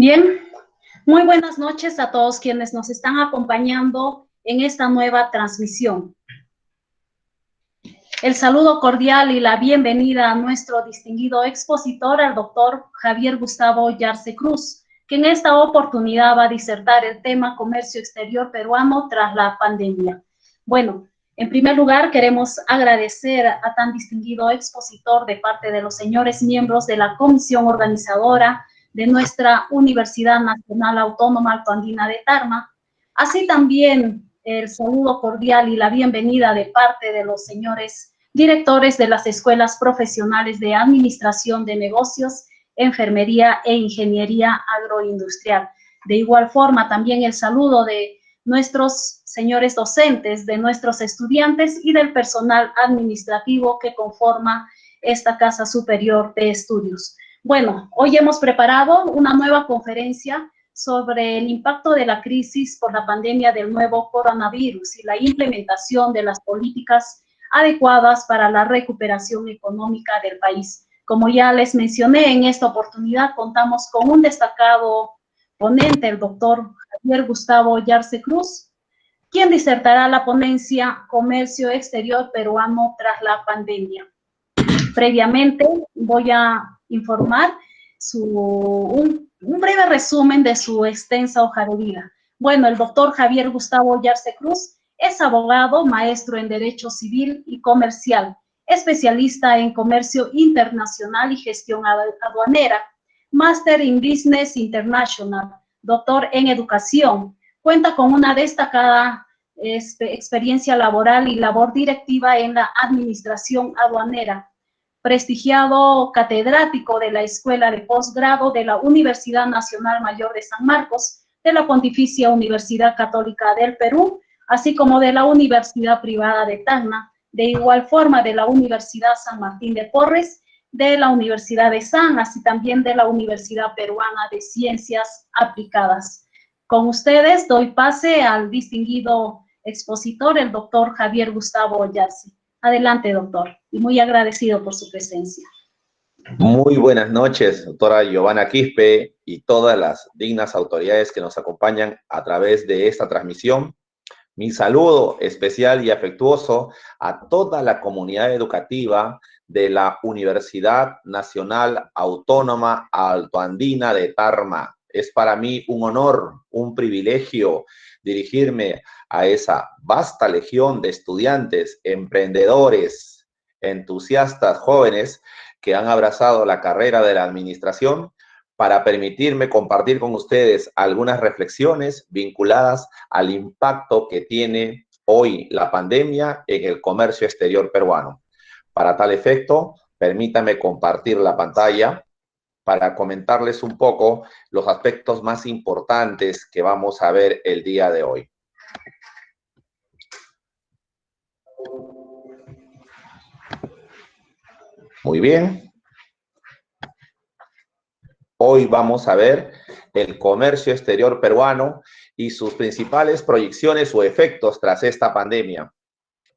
Bien, muy buenas noches a todos quienes nos están acompañando en esta nueva transmisión. El saludo cordial y la bienvenida a nuestro distinguido expositor, al doctor Javier Gustavo Yarse Cruz, que en esta oportunidad va a disertar el tema comercio exterior peruano tras la pandemia. Bueno, en primer lugar queremos agradecer a tan distinguido expositor de parte de los señores miembros de la comisión organizadora de nuestra Universidad Nacional Autónoma Alto Andina de Tarma, así también el saludo cordial y la bienvenida de parte de los señores directores de las escuelas profesionales de Administración de Negocios, Enfermería e Ingeniería Agroindustrial. De igual forma, también el saludo de nuestros señores docentes, de nuestros estudiantes y del personal administrativo que conforma esta Casa Superior de Estudios. Bueno, hoy hemos preparado una nueva conferencia sobre el impacto de la crisis por la pandemia del nuevo coronavirus y la implementación de las políticas adecuadas para la recuperación económica del país. Como ya les mencioné, en esta oportunidad contamos con un destacado ponente, el doctor Javier Gustavo Yarse Cruz, quien disertará la ponencia Comercio Exterior Peruano tras la pandemia. Previamente voy a informar un breve resumen de su extensa hoja de vida. Bueno, el doctor Javier Gustavo Yarse Cruz es abogado, maestro en Derecho Civil y Comercial, especialista en Comercio Internacional y Gestión Aduanera, máster en Business International, doctor en Educación. Cuenta con una destacada experiencia laboral y labor directiva en la Administración Aduanera, prestigiado catedrático de la Escuela de Posgrado de la Universidad Nacional Mayor de San Marcos, de la Pontificia Universidad Católica del Perú, así como de la Universidad Privada de Tacna, de igual forma de la Universidad San Martín de Porres, de la Universidad de San, así también de la Universidad Peruana de Ciencias Aplicadas. Con ustedes doy pase al distinguido expositor, el doctor Javier Gustavo Yarse. Adelante, doctor, y muy agradecido por su presencia. Muy buenas noches, doctora Giovanna Quispe y todas las dignas autoridades que nos acompañan a través de esta transmisión. Mi saludo especial y afectuoso a toda la comunidad educativa de la Universidad Nacional Autónoma Altoandina de Tarma. Es para mí un honor, un privilegio dirigirme a esa vasta legión de estudiantes, emprendedores, entusiastas, jóvenes que han abrazado la carrera de la administración para permitirme compartir con ustedes algunas reflexiones vinculadas al impacto que tiene hoy la pandemia en el comercio exterior peruano. Para tal efecto, permítame compartir la pantalla para comentarles un poco los aspectos más importantes que vamos a ver el día de hoy. Muy bien. Hoy vamos a ver el comercio exterior peruano y sus principales proyecciones o efectos tras esta pandemia.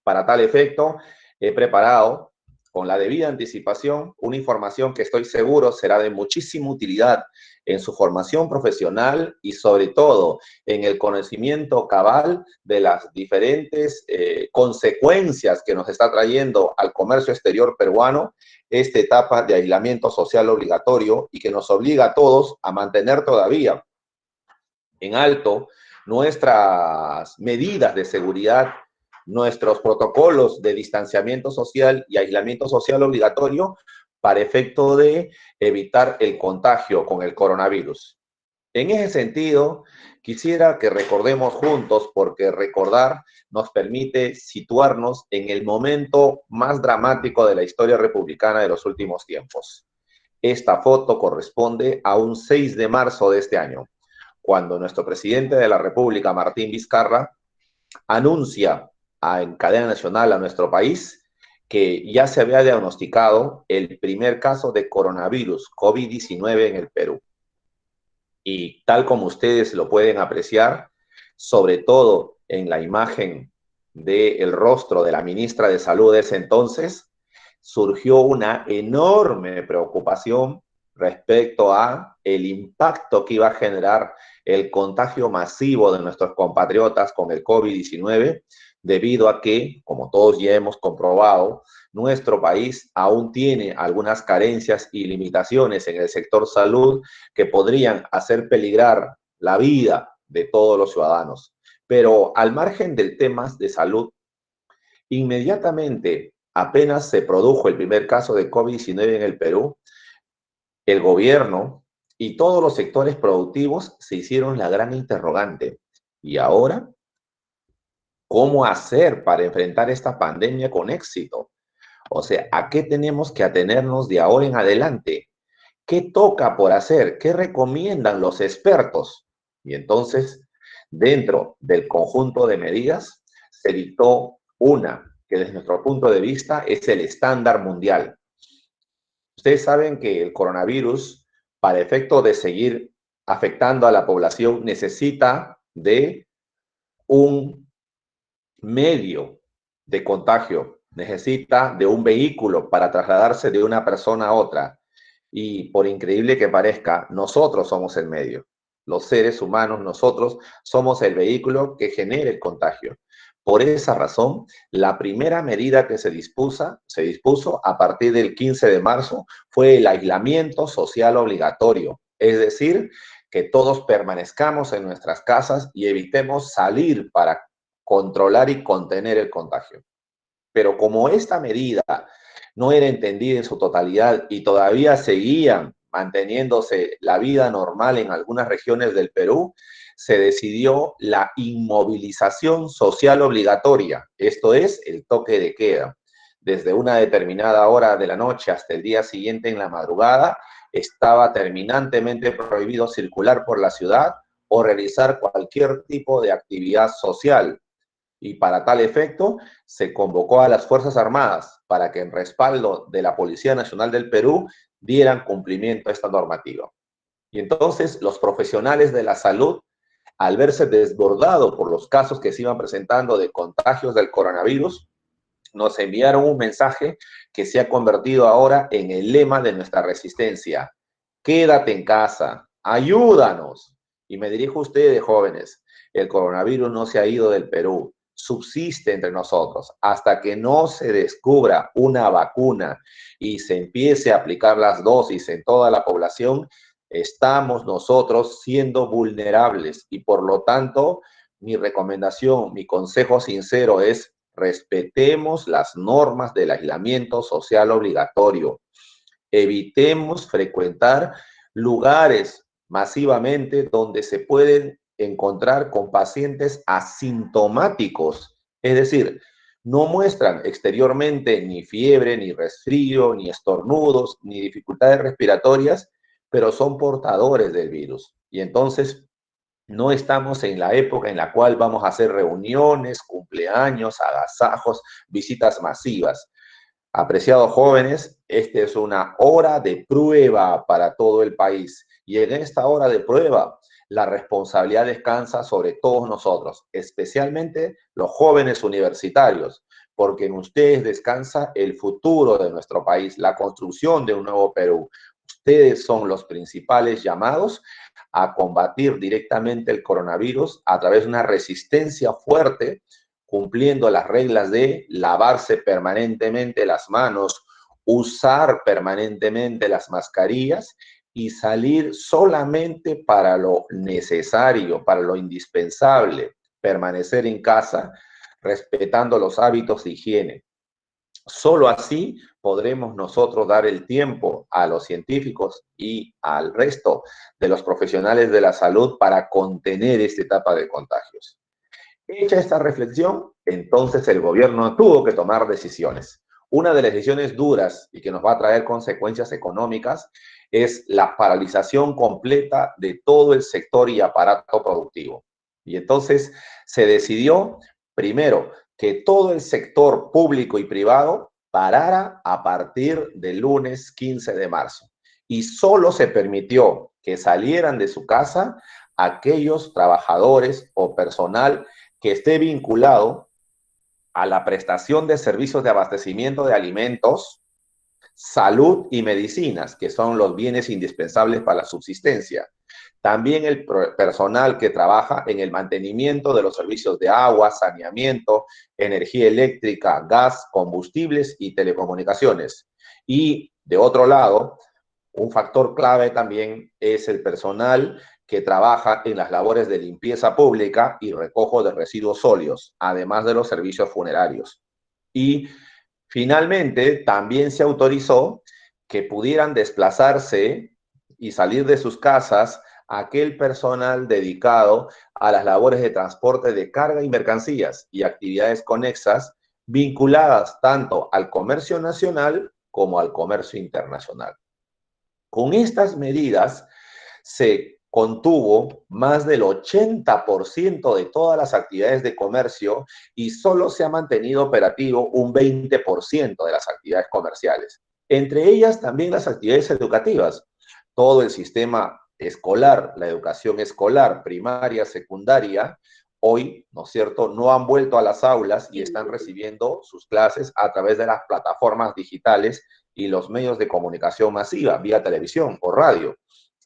Para tal efecto, he preparado con la debida anticipación una información que estoy seguro será de muchísima utilidad en su formación profesional y sobre todo en el conocimiento cabal de las diferentes consecuencias que nos está trayendo al comercio exterior peruano esta etapa de aislamiento social obligatorio y que nos obliga a todos a mantener todavía en alto nuestras medidas de seguridad, nuestros protocolos de distanciamiento social y aislamiento social obligatorio para efecto de evitar el contagio con el coronavirus. En ese sentido, quisiera que recordemos juntos, porque recordar nos permite situarnos en el momento más dramático de la historia republicana de los últimos tiempos. Esta foto corresponde a un 6 de marzo de este año, cuando nuestro presidente de la República, Martín Vizcarra, anuncia en cadena nacional a nuestro país que ya se había diagnosticado el primer caso de coronavirus, COVID-19 en el Perú. Y tal como ustedes lo pueden apreciar, sobre todo en la imagen del rostro de la ministra de Salud de ese entonces, surgió una enorme preocupación respecto a el impacto que iba a generar el contagio masivo de nuestros compatriotas con el COVID-19, debido a que, como todos ya hemos comprobado, nuestro país aún tiene algunas carencias y limitaciones en el sector salud que podrían hacer peligrar la vida de todos los ciudadanos. Pero al margen del tema de salud, inmediatamente apenas se produjo el primer caso de COVID-19 en el Perú, el gobierno y todos los sectores productivos se hicieron la gran interrogante. ¿Y ahora cómo hacer para enfrentar esta pandemia con éxito? O sea, ¿a qué tenemos que atenernos de ahora en adelante? ¿Qué toca por hacer? ¿Qué recomiendan los expertos? Y entonces, dentro del conjunto de medidas, se dictó una que desde nuestro punto de vista es el estándar mundial. Ustedes saben que el coronavirus, para efecto de seguir afectando a la población, necesita de un medio de contagio, necesita de un vehículo para trasladarse de una persona a otra. Y por increíble que parezca, nosotros somos el medio. Los seres humanos, nosotros somos el vehículo que genera el contagio. Por esa razón, la primera medida que se dispuso a partir del 15 de marzo fue el aislamiento social obligatorio. Es decir, que todos permanezcamos en nuestras casas y evitemos salir para controlar y contener el contagio. Pero como esta medida no era entendida en su totalidad y todavía seguían manteniéndose la vida normal en algunas regiones del Perú, se decidió la inmovilización social obligatoria, esto es, el toque de queda. Desde una determinada hora de la noche hasta el día siguiente en la madrugada, estaba terminantemente prohibido circular por la ciudad o realizar cualquier tipo de actividad social. Y para tal efecto, se convocó a las Fuerzas Armadas para que en respaldo de la Policía Nacional del Perú dieran cumplimiento a esta normativa. Y entonces los profesionales de la salud, al verse desbordados por los casos que se iban presentando de contagios del coronavirus, nos enviaron un mensaje que se ha convertido ahora en el lema de nuestra resistencia. Quédate en casa, ayúdanos. Y me dirijo a ustedes, jóvenes, el coronavirus no se ha ido del Perú, subsiste entre nosotros hasta que no se descubra una vacuna y se empiece a aplicar las dosis en toda la población. Estamos nosotros siendo vulnerables y por lo tanto mi recomendación, mi consejo sincero es respetemos las normas del aislamiento social obligatorio. Evitemos frecuentar lugares masivamente donde se pueden encontrar con pacientes asintomáticos, es decir, no muestran exteriormente ni fiebre, ni resfrío, ni estornudos, ni dificultades respiratorias, pero son portadores del virus. Y entonces no estamos en la época en la cual vamos a hacer reuniones, cumpleaños, agasajos, visitas masivas. Apreciados jóvenes, esta es una hora de prueba para todo el país y en esta hora de prueba la responsabilidad descansa sobre todos nosotros, especialmente los jóvenes universitarios, porque en ustedes descansa el futuro de nuestro país, la construcción de un nuevo Perú. Ustedes son los principales llamados a combatir directamente el coronavirus a través de una resistencia fuerte, cumpliendo las reglas de lavarse permanentemente las manos, usar permanentemente las mascarillas y salir solamente para lo necesario, para lo indispensable, permanecer en casa respetando los hábitos de higiene. Solo así podremos nosotros dar el tiempo a los científicos y al resto de los profesionales de la salud para contener esta etapa de contagios. Hecha esta reflexión, entonces el gobierno tuvo que tomar decisiones. Una de las decisiones duras y que nos va a traer consecuencias económicas es la paralización completa de todo el sector y aparato productivo. Y entonces se decidió, primero, que todo el sector público y privado parara a partir del lunes 15 de marzo. Y solo se permitió que salieran de su casa aquellos trabajadores o personal que esté vinculado a la prestación de servicios de abastecimiento de alimentos, salud y medicinas, que son los bienes indispensables para la subsistencia. También el personal que trabaja en el mantenimiento de los servicios de agua, saneamiento, energía eléctrica, gas, combustibles y telecomunicaciones. Y de otro lado, un factor clave también es el personal que trabaja en las labores de limpieza pública y recojo de residuos sólidos, además de los servicios funerarios. Y finalmente, también se autorizó que pudieran desplazarse y salir de sus casas aquel personal dedicado a las labores de transporte de carga y mercancías y actividades conexas vinculadas tanto al comercio nacional como al comercio internacional. Con estas medidas se contuvo más del 80% de todas las actividades de comercio y solo se ha mantenido operativo un 20% de las actividades comerciales. Entre ellas también las actividades educativas. Todo el sistema escolar, la educación escolar, primaria, secundaria, hoy, ¿no es cierto?, no han vuelto a las aulas y están recibiendo sus clases a través de las plataformas digitales y los medios de comunicación masiva, vía televisión o radio.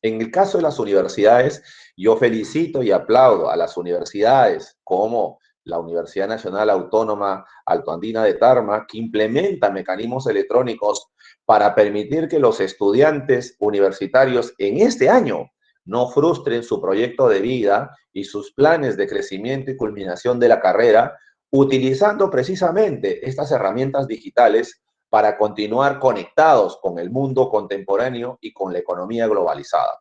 En el caso de las universidades, yo felicito y aplaudo a las universidades como la Universidad Nacional Autónoma Altoandina de Tarma, que implementa mecanismos electrónicos para permitir que los estudiantes universitarios en este año no frustren su proyecto de vida y sus planes de crecimiento y culminación de la carrera, utilizando precisamente estas herramientas digitales para continuar conectados con el mundo contemporáneo y con la economía globalizada.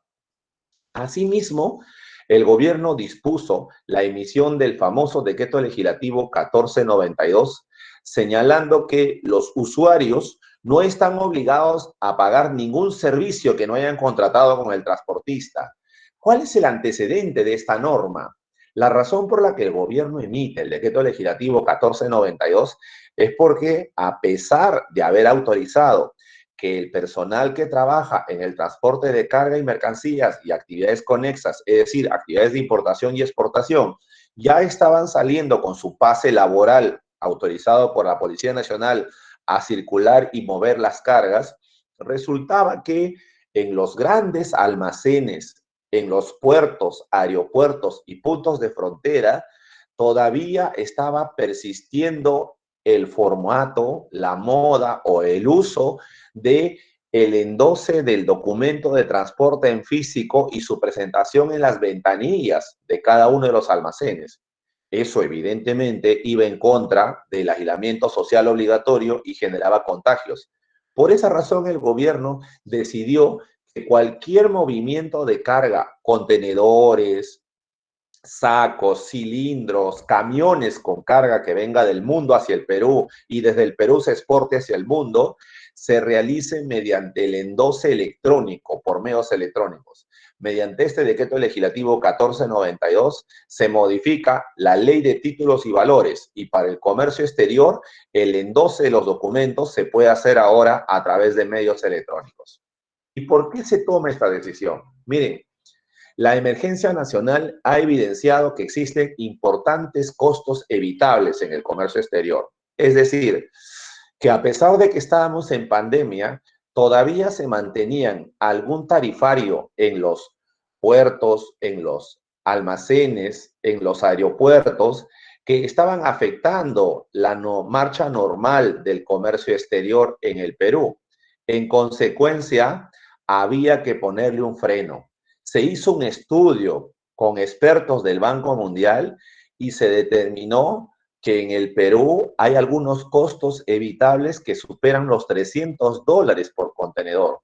Asimismo, el gobierno dispuso la emisión del famoso decreto legislativo 1492, señalando que los usuarios no están obligados a pagar ningún servicio que no hayan contratado con el transportista. ¿Cuál es el antecedente de esta norma? La razón por la que el gobierno emite el decreto legislativo 1492 es porque, a pesar de haber autorizado que el personal que trabaja en el transporte de carga y mercancías y actividades conexas, es decir, actividades de importación y exportación, ya estaban saliendo con su pase laboral autorizado por la Policía Nacional a circular y mover las cargas, resultaba que en los grandes almacenes, en los puertos, aeropuertos y puntos de frontera, todavía estaba persistiendo el formato, la moda o el uso de el endose del documento de transporte en físico y su presentación en las ventanillas de cada uno de los almacenes. Eso evidentemente iba en contra del aislamiento social obligatorio y generaba contagios. Por esa razón el gobierno decidió que cualquier movimiento de carga, contenedores, sacos, cilindros, camiones con carga que venga del mundo hacia el Perú y desde el Perú se exporte hacia el mundo, se realice mediante el endose electrónico, por medios electrónicos. Mediante este decreto legislativo 1492 se modifica la ley de títulos y valores y para el comercio exterior el endose de los documentos se puede hacer ahora a través de medios electrónicos. ¿Y por qué se toma esta decisión? Miren, la emergencia nacional ha evidenciado que existen importantes costos evitables en el comercio exterior. Es decir, que a pesar de que estábamos en pandemia, todavía se mantenían algún tarifario en los puertos, en los almacenes, en los aeropuertos, que estaban afectando la marcha normal del comercio exterior en el Perú. En consecuencia, había que ponerle un freno. Se hizo un estudio con expertos del Banco Mundial y se determinó que en el Perú hay algunos costos evitables que superan los $300 por contenedor.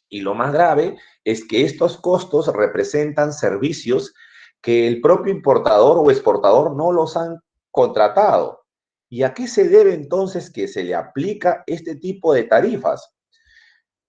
Y lo más grave es que estos costos representan servicios que el propio importador o exportador no los han contratado. ¿Y a qué se debe entonces que se le aplica este tipo de tarifas?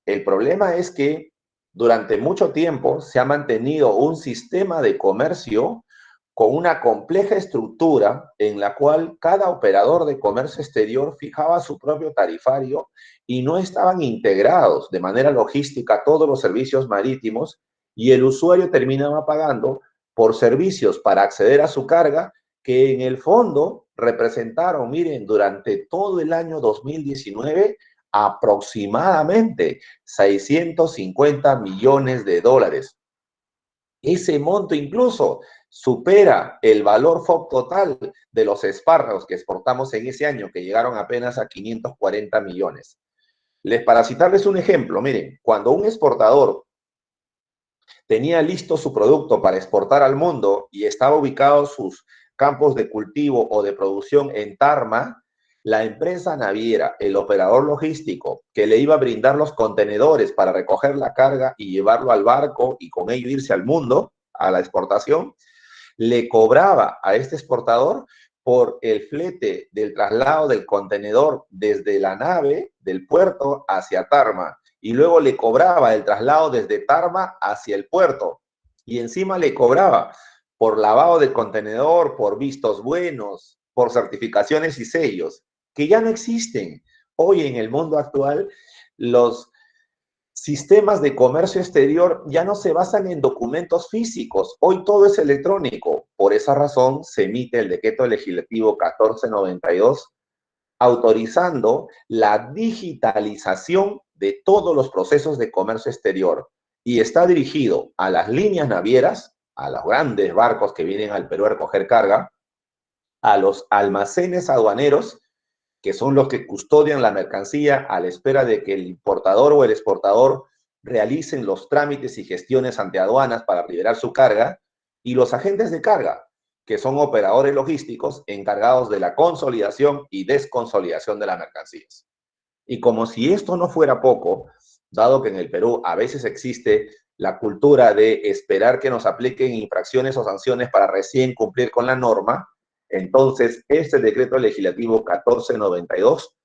El problema es que durante mucho tiempo se ha mantenido un sistema de comercio con una compleja estructura en la cual cada operador de comercio exterior fijaba su propio tarifario y no estaban integrados de manera logística todos los servicios marítimos y el usuario terminaba pagando por servicios para acceder a su carga que en el fondo representaron, miren, durante todo el año 2019 aproximadamente 650 millones de dólares. Ese monto incluso supera el valor FOB total de los espárragos que exportamos en ese año, que llegaron apenas a 540 millones. Para citarles un ejemplo, miren, cuando un exportador tenía listo su producto para exportar al mundo y estaba ubicado sus campos de cultivo o de producción en Tarma, la empresa naviera, el operador logístico que le iba a brindar los contenedores para recoger la carga y llevarlo al barco y con ello irse al mundo, a la exportación, le cobraba a este exportador por el flete del traslado del contenedor desde la nave del puerto hacia Tarma, y luego le cobraba el traslado desde Tarma hacia el puerto, y encima le cobraba por lavado de contenedor, por vistos buenos, por certificaciones y sellos, que ya no existen. Hoy en el mundo actual, los sistemas de comercio exterior ya no se basan en documentos físicos, hoy todo es electrónico. Por esa razón se emite el decreto legislativo 1492, autorizando la digitalización de todos los procesos de comercio exterior, y está dirigido a las líneas navieras, a los grandes barcos que vienen al Perú a recoger carga, a los almacenes aduaneros, que son los que custodian la mercancía a la espera de que el importador o el exportador realicen los trámites y gestiones ante aduanas para liberar su carga, y los agentes de carga, que son operadores logísticos encargados de la consolidación y desconsolidación de las mercancías. Y como si esto no fuera poco, dado que en el Perú a veces existe la cultura de esperar que nos apliquen infracciones o sanciones para recién cumplir con la norma, entonces este decreto legislativo 1492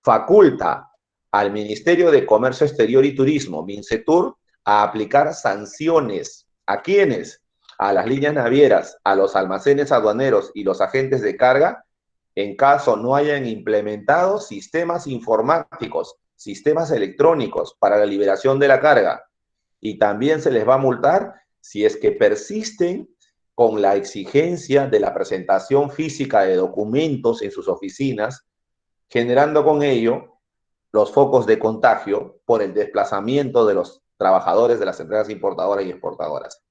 faculta al Ministerio de Comercio Exterior y Turismo, MINCETUR, a aplicar sanciones. ¿A quiénes? A las líneas navieras, a los almacenes aduaneros y los agentes de carga, en caso no hayan implementado sistemas informáticos, sistemas electrónicos para la liberación de la carga. Y también se les va a multar si es que persisten con la exigencia de la presentación física de documentos en sus oficinas, generando con ello los focos de contagio por el desplazamiento de los trabajadores de las empresas importadoras y exportadoras.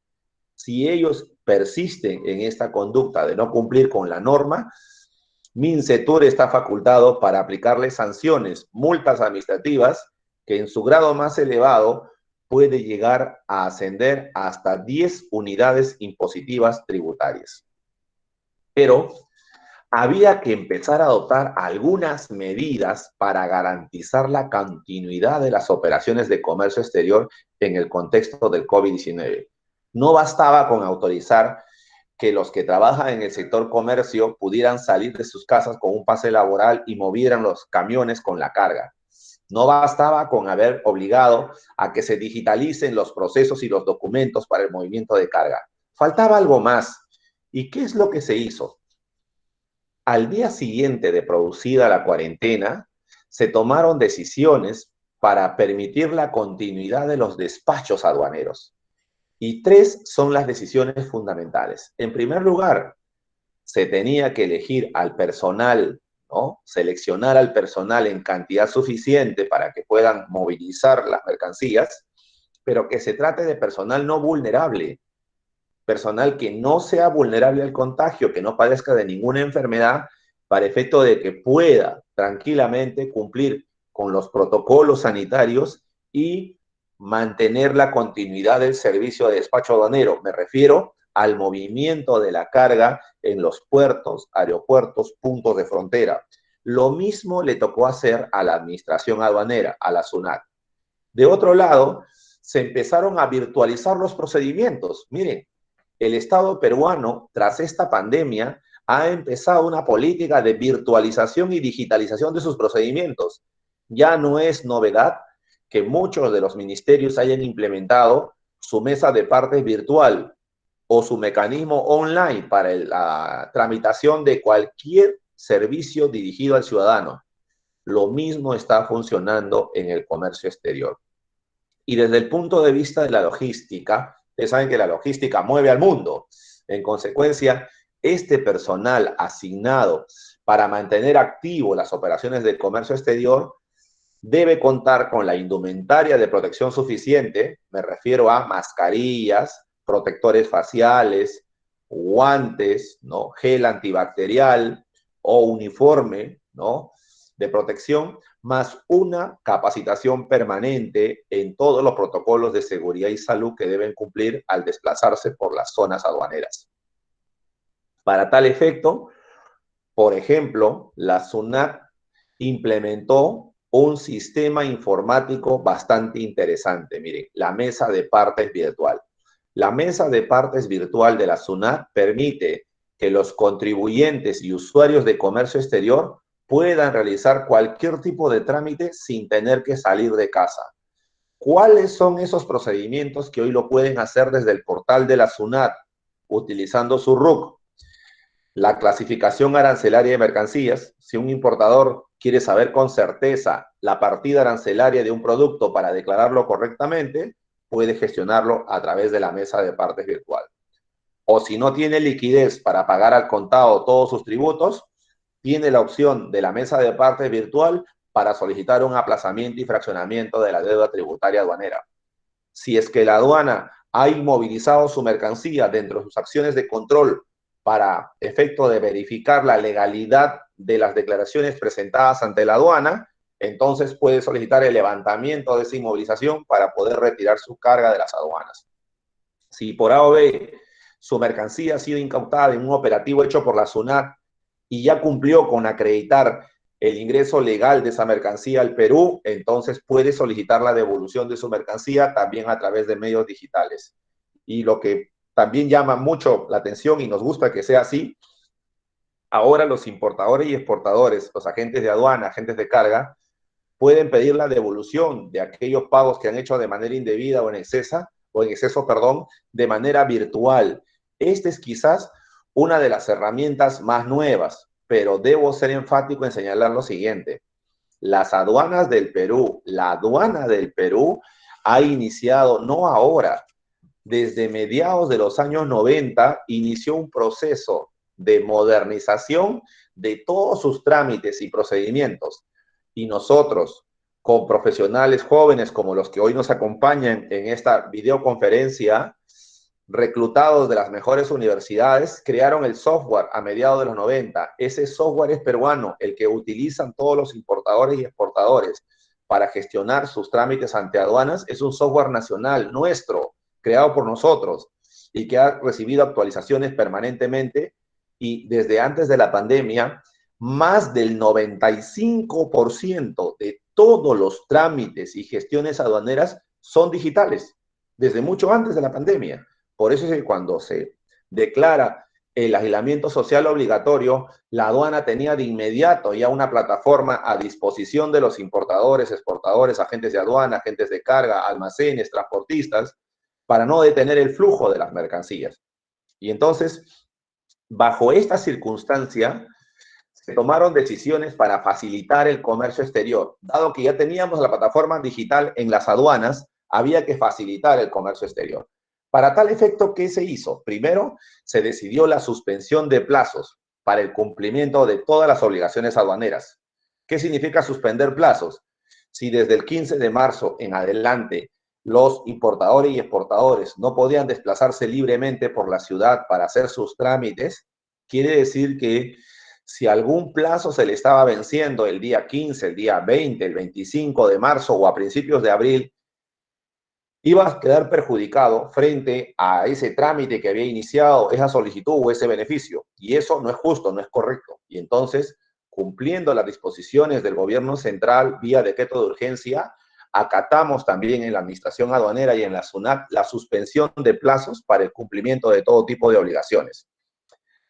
Si ellos persisten en esta conducta de no cumplir con la norma, MINCETUR está facultado para aplicarles sanciones, multas administrativas, que en su grado más elevado puede llegar a ascender hasta 10 unidades impositivas tributarias. Pero había que empezar a adoptar algunas medidas para garantizar la continuidad de las operaciones de comercio exterior en el contexto del COVID-19. No bastaba con autorizar que los que trabajan en el sector comercio pudieran salir de sus casas con un pase laboral y movieran los camiones con la carga. No bastaba con haber obligado a que se digitalicen los procesos y los documentos para el movimiento de carga. Faltaba algo más. ¿Y qué es lo que se hizo? Al día siguiente de producida la cuarentena, se tomaron decisiones para permitir la continuidad de los despachos aduaneros. Y tres son las decisiones fundamentales. En primer lugar, se tenía que elegir al personal, ¿no? Seleccionar al personal en cantidad suficiente para que puedan movilizar las mercancías, pero que se trate de personal no vulnerable, personal que no sea vulnerable al contagio, que no padezca de ninguna enfermedad, para efecto de que pueda tranquilamente cumplir con los protocolos sanitarios y mantener la continuidad del servicio de despacho aduanero. Me refiero al movimiento de la carga en los puertos, aeropuertos, puntos de frontera. Lo mismo le tocó hacer a la administración aduanera, a la SUNAT. De otro lado, se empezaron a virtualizar los procedimientos. Miren, el Estado peruano, tras esta pandemia, ha empezado una política de virtualización y digitalización de sus procedimientos. Ya no es novedad que muchos de los ministerios hayan implementado su mesa de partes virtual o su mecanismo online para la tramitación de cualquier servicio dirigido al ciudadano. Lo mismo está funcionando en el comercio exterior. Y desde el punto de vista de la logística, ustedes saben que la logística mueve al mundo. En consecuencia, este personal asignado para mantener activo las operaciones del comercio exterior debe contar con la indumentaria de protección suficiente, me refiero a mascarillas, protectores faciales, guantes, ¿no? Gel antibacterial o uniforme, ¿no? De protección, más una capacitación permanente en todos los protocolos de seguridad y salud que deben cumplir al desplazarse por las zonas aduaneras. Para tal efecto, por ejemplo, la SUNAT implementó un sistema informático bastante interesante. Miren, la mesa de partes virtual. La mesa de partes virtual de la SUNAT permite que los contribuyentes y usuarios de comercio exterior puedan realizar cualquier tipo de trámite sin tener que salir de casa. ¿Cuáles son esos procedimientos que hoy lo pueden hacer desde el portal de la SUNAT utilizando su RUC? La clasificación arancelaria de mercancías. Si un importador quiere saber con certeza la partida arancelaria de un producto para declararlo correctamente, puede gestionarlo a través de la mesa de partes virtual. O si no tiene liquidez para pagar al contado todos sus tributos, tiene la opción de la mesa de partes virtual para solicitar un aplazamiento y fraccionamiento de la deuda tributaria aduanera. Si es que la aduana ha inmovilizado su mercancía dentro de sus acciones de control para efecto de verificar la legalidad de las declaraciones presentadas ante la aduana, entonces puede solicitar el levantamiento de esa inmovilización para poder retirar su carga de las aduanas. Si por A o B su mercancía ha sido incautada en un operativo hecho por la SUNAT y ya cumplió con acreditar el ingreso legal de esa mercancía al Perú, entonces puede solicitar la devolución de su mercancía también a través de medios digitales. Y lo que también llama mucho la atención y nos gusta que sea así, ahora los importadores y exportadores, los agentes de aduana, agentes de carga, pueden pedir la devolución de aquellos pagos que han hecho de manera indebida o en exceso, de manera virtual. Esta es quizás una de las herramientas más nuevas, pero debo ser enfático en señalar lo siguiente. Las aduanas del Perú, la aduana del Perú ha iniciado, no ahora, desde mediados de los años 90, inició un proceso de modernización de todos sus trámites y procedimientos. Y nosotros, con profesionales jóvenes como los que hoy nos acompañan en esta videoconferencia, reclutados de las mejores universidades, crearon el software a mediados de los 90. Ese software es peruano, el que utilizan todos los importadores y exportadores para gestionar sus trámites ante aduanas. Es un software nacional nuestro, creado por nosotros y que ha recibido actualizaciones permanentemente, y desde antes de la pandemia, más del 95% de todos los trámites y gestiones aduaneras son digitales, desde mucho antes de la pandemia. Por eso es que cuando se declara el aislamiento social obligatorio, la aduana tenía de inmediato ya una plataforma a disposición de los importadores, exportadores, agentes de aduana, agentes de carga, almacenes, transportistas, para no detener el flujo de las mercancías. Y entonces, bajo esta circunstancia, se tomaron decisiones para facilitar el comercio exterior. Dado que ya teníamos la plataforma digital en las aduanas, había que facilitar el comercio exterior. Para tal efecto, ¿qué se hizo? Primero, se decidió la suspensión de plazos para el cumplimiento de todas las obligaciones aduaneras. ¿Qué significa suspender plazos? Si desde el 15 de marzo en adelante los importadores y exportadores no podían desplazarse libremente por la ciudad para hacer sus trámites, quiere decir que si algún plazo se le estaba venciendo el día 15, el día 20, el 25 de marzo o a principios de abril, iba a quedar perjudicado frente a ese trámite que había iniciado, esa solicitud o ese beneficio. Y eso no es justo, no es correcto. Y entonces, cumpliendo las disposiciones del gobierno central vía decreto de urgencia, acatamos también en la administración aduanera y en la SUNAT la suspensión de plazos para el cumplimiento de todo tipo de obligaciones.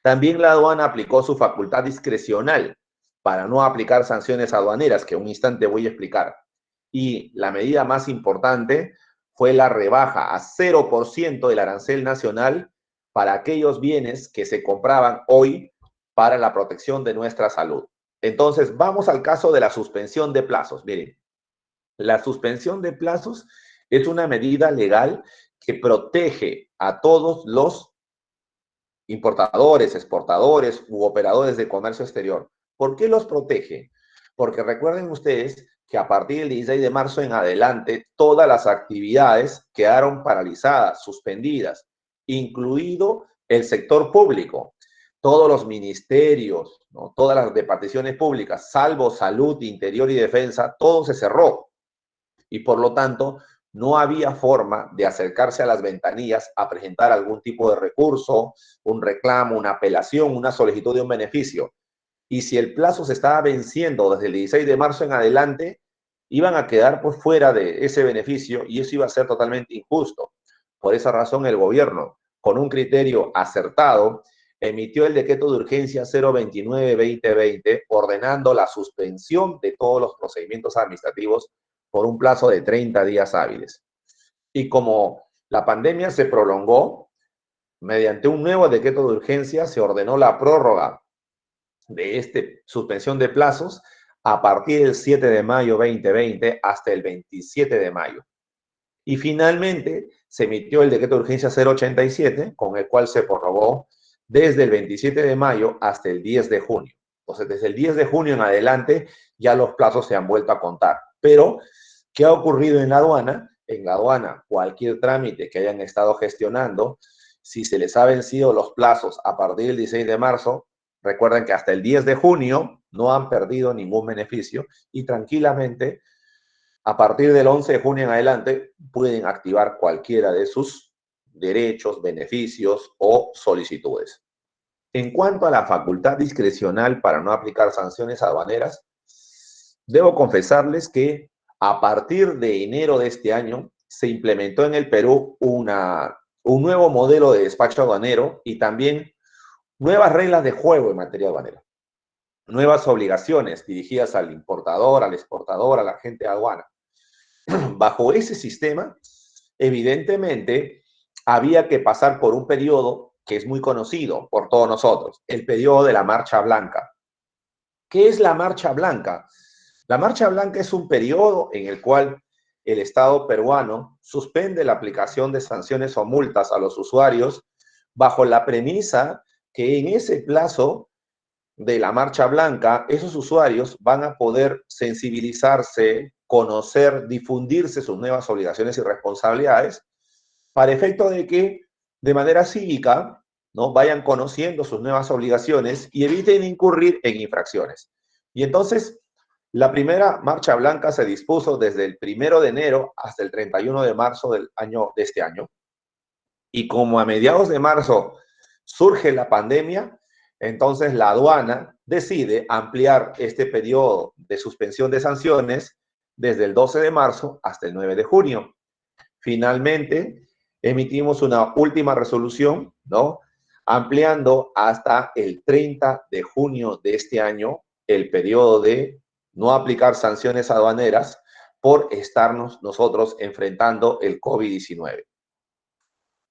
También la aduana aplicó su facultad discrecional para no aplicar sanciones aduaneras, que en un instante voy a explicar. Y la medida más importante fue la rebaja a 0% del arancel nacional para aquellos bienes que se compraban hoy para la protección de nuestra salud. Entonces, vamos al caso de la suspensión de plazos. Miren, la suspensión de plazos es una medida legal que protege a todos los importadores, exportadores u operadores de comercio exterior. ¿Por qué los protege? Porque recuerden ustedes que a partir del 16 de marzo en adelante todas las actividades quedaron paralizadas, suspendidas, incluido el sector público. Todos los ministerios, ¿no? Todas las departaciones públicas, salvo salud, interior y defensa, todo se cerró. Y por lo tanto, no había forma de acercarse a las ventanillas a presentar algún tipo de recurso, un reclamo, una apelación, una solicitud de un beneficio. Y si el plazo se estaba venciendo desde el 16 de marzo en adelante, iban a quedar por fuera de ese beneficio y eso iba a ser totalmente injusto. Por esa razón, el gobierno, con un criterio acertado, emitió el decreto de urgencia 029-2020, ordenando la suspensión de todos los procedimientos administrativos por un plazo de 30 días hábiles. Y como la pandemia se prolongó, mediante un nuevo decreto de urgencia se ordenó la prórroga de esta suspensión de plazos a partir del 7 de mayo 2020 hasta el 27 de mayo. Y finalmente se emitió el decreto de urgencia 087, con el cual se prorrogó desde el 27 de mayo hasta el 10 de junio. Entonces, desde el 10 de junio en adelante ya los plazos se han vuelto a contar. Pero, ¿qué ha ocurrido en la aduana? En la aduana, cualquier trámite que hayan estado gestionando, si se les ha vencido los plazos a partir del 16 de marzo, recuerden que hasta el 10 de junio no han perdido ningún beneficio y tranquilamente a partir del 11 de junio en adelante pueden activar cualquiera de sus derechos, beneficios o solicitudes. En cuanto a la facultad discrecional para no aplicar sanciones aduaneras, debo confesarles que a partir de enero de este año se implementó en el Perú un nuevo modelo de despacho aduanero y también nuevas reglas de juego en materia aduanera. Nuevas obligaciones dirigidas al importador, al exportador, al agente de aduana. Bajo ese sistema, evidentemente, había que pasar por un periodo que es muy conocido por todos nosotros, el periodo de la marcha blanca. ¿Qué es la marcha blanca? La marcha blanca es un periodo en el cual el Estado peruano suspende la aplicación de sanciones o multas a los usuarios bajo la premisa que en ese plazo de la marcha blanca, esos usuarios van a poder sensibilizarse, conocer, difundirse sus nuevas obligaciones y responsabilidades para efecto de que de manera cívica, ¿no?, vayan conociendo sus nuevas obligaciones y eviten incurrir en infracciones. Y entonces, la primera marcha blanca se dispuso desde el 1 de enero hasta el 31 de marzo de este año. Y como a mediados de marzo surge la pandemia, entonces la aduana decide ampliar este periodo de suspensión de sanciones desde el 12 de marzo hasta el 9 de junio. Finalmente, emitimos una última resolución, ¿no?, ampliando hasta el 30 de junio de este año el periodo de no aplicar sanciones aduaneras por estarnos nosotros enfrentando el COVID-19.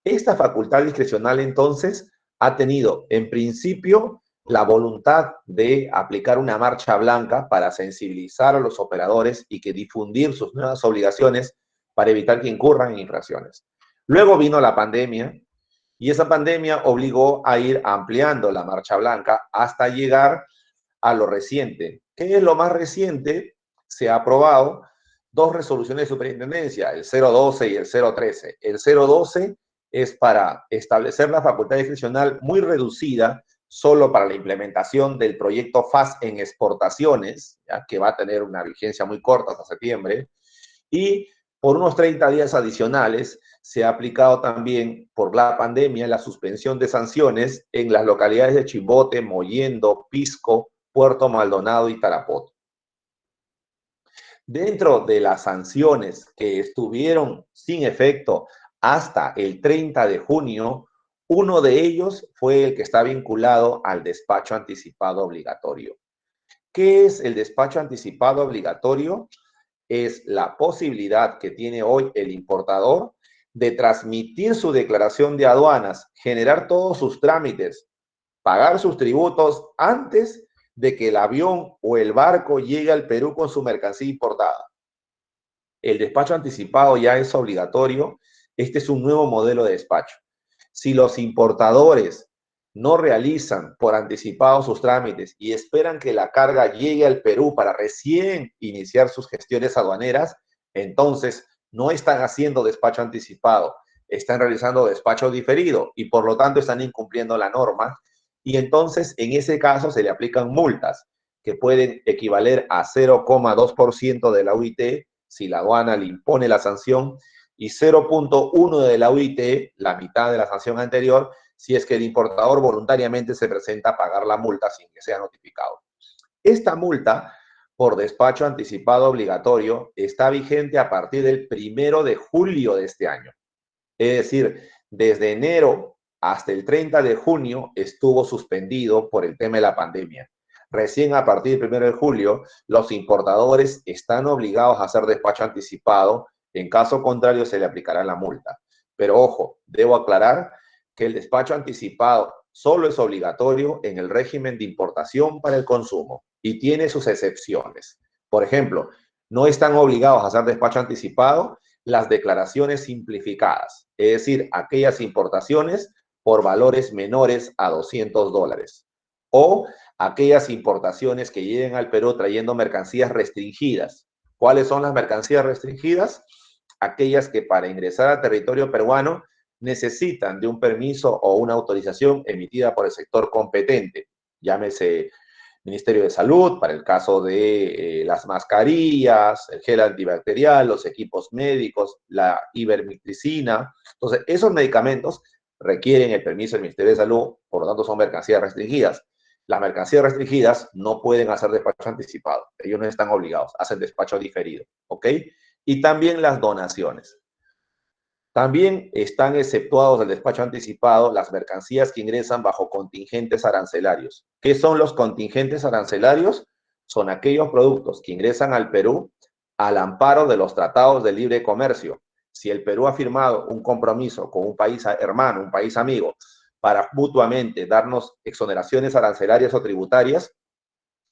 Esta facultad discrecional, entonces, ha tenido, en principio, la voluntad de aplicar una marcha blanca para sensibilizar a los operadores y que difundir sus nuevas obligaciones para evitar que incurran en infracciones. Luego vino la pandemia y esa pandemia obligó a ir ampliando la marcha blanca hasta llegar a lo reciente. ¿Qué es lo más reciente? Se ha aprobado dos resoluciones de superintendencia, el 012 y el 013. El 012 es para establecer la facultad discrecional muy reducida solo para la implementación del proyecto FAS en exportaciones, ¿ya?, que va a tener una vigencia muy corta hasta septiembre, y por unos 30 días adicionales se ha aplicado también por la pandemia la suspensión de sanciones en las localidades de Chimbote, Mollendo, Pisco, Puerto Maldonado y Tarapoto. Dentro de las sanciones que estuvieron sin efecto hasta el 30 de junio, uno de ellos fue el que está vinculado al despacho anticipado obligatorio. ¿Qué es el despacho anticipado obligatorio? Es la posibilidad que tiene hoy el importador de transmitir su declaración de aduanas, generar todos sus trámites, pagar sus tributos antes de que el avión o el barco llegue al Perú con su mercancía importada. El despacho anticipado ya es obligatorio. Este es un nuevo modelo de despacho. Si los importadores no realizan por anticipado sus trámites y esperan que la carga llegue al Perú para recién iniciar sus gestiones aduaneras, entonces no están haciendo despacho anticipado, están realizando despacho diferido y por lo tanto están incumpliendo la norma y entonces en ese caso se le aplican multas que pueden equivaler a 0,2% de la UIT si la aduana le impone la sanción y 0,1 de la UIT, la mitad de la sanción anterior, si es que el importador voluntariamente se presenta a pagar la multa sin que sea notificado. Esta multa por despacho anticipado obligatorio está vigente a partir del 1 de julio de este año. Es decir, desde enero hasta el 30 de junio estuvo suspendido por el tema de la pandemia. Recién a partir del 1 de julio, los importadores están obligados a hacer despacho anticipado. En caso contrario, se le aplicará la multa. Pero ojo, debo aclarar que el despacho anticipado solo es obligatorio en el régimen de importación para el consumo y tiene sus excepciones. Por ejemplo, no están obligados a hacer despacho anticipado las declaraciones simplificadas, es decir, aquellas importaciones por valores menores a $200 o aquellas importaciones que lleguen al Perú trayendo mercancías restringidas. ¿Cuáles son las mercancías restringidas? Aquellas que para ingresar al territorio peruano necesitan de un permiso o una autorización emitida por el sector competente, llámese Ministerio de Salud, para el caso de las mascarillas, el gel antibacterial, los equipos médicos, la ivermectricina. Entonces, esos medicamentos requieren el permiso del Ministerio de Salud, por lo tanto son mercancías restringidas. Las mercancías restringidas no pueden hacer despacho anticipado, ellos no están obligados, hacen despacho diferido, ¿ok? Y también las donaciones. También están exceptuados del despacho anticipado las mercancías que ingresan bajo contingentes arancelarios. ¿Qué son los contingentes arancelarios? Son aquellos productos que ingresan al Perú al amparo de los tratados de libre comercio. Si el Perú ha firmado un compromiso con un país hermano, un país amigo, para mutuamente darnos exoneraciones arancelarias o tributarias,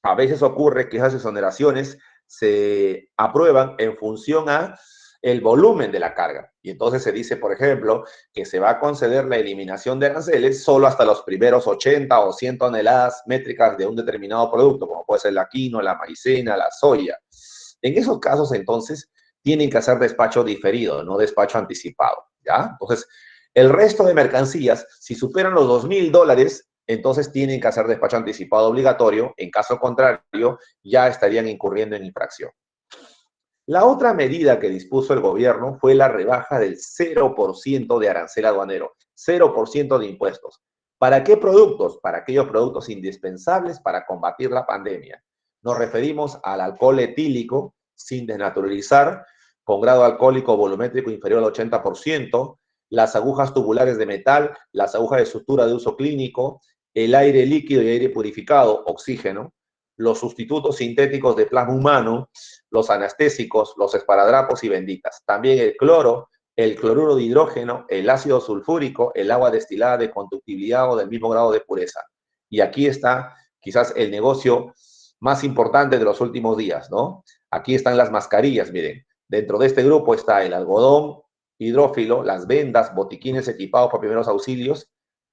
a veces ocurre que esas exoneraciones se aprueban en función a el volumen de la carga. Y entonces se dice, por ejemplo, que se va a conceder la eliminación de aranceles solo hasta los primeros 80 o 100 toneladas métricas de un determinado producto, como puede ser la quinoa, la maicena, la soya. En esos casos, entonces, tienen que hacer despacho diferido, no despacho anticipado, ¿ya? Entonces, el resto de mercancías, si superan los $2,000, entonces tienen que hacer despacho anticipado obligatorio. En caso contrario, ya estarían incurriendo en infracción. La otra medida que dispuso el gobierno fue la rebaja del 0% de arancel aduanero, 0% de impuestos. ¿Para qué productos? Para aquellos productos indispensables para combatir la pandemia. Nos referimos al alcohol etílico sin desnaturalizar, con grado alcohólico volumétrico inferior al 80%, las agujas tubulares de metal, las agujas de sutura de uso clínico, el aire líquido y aire purificado, oxígeno, los sustitutos sintéticos de plasma humano, los anestésicos, los esparadrapos y benditas. También el cloro, el cloruro de hidrógeno, el ácido sulfúrico, el agua destilada de conductibilidad o del mismo grado de pureza. Y aquí está quizás el negocio más importante de los últimos días, ¿no? Aquí están las mascarillas, miren. Dentro de este grupo está el algodón hidrófilo, las vendas, botiquines equipados para primeros auxilios,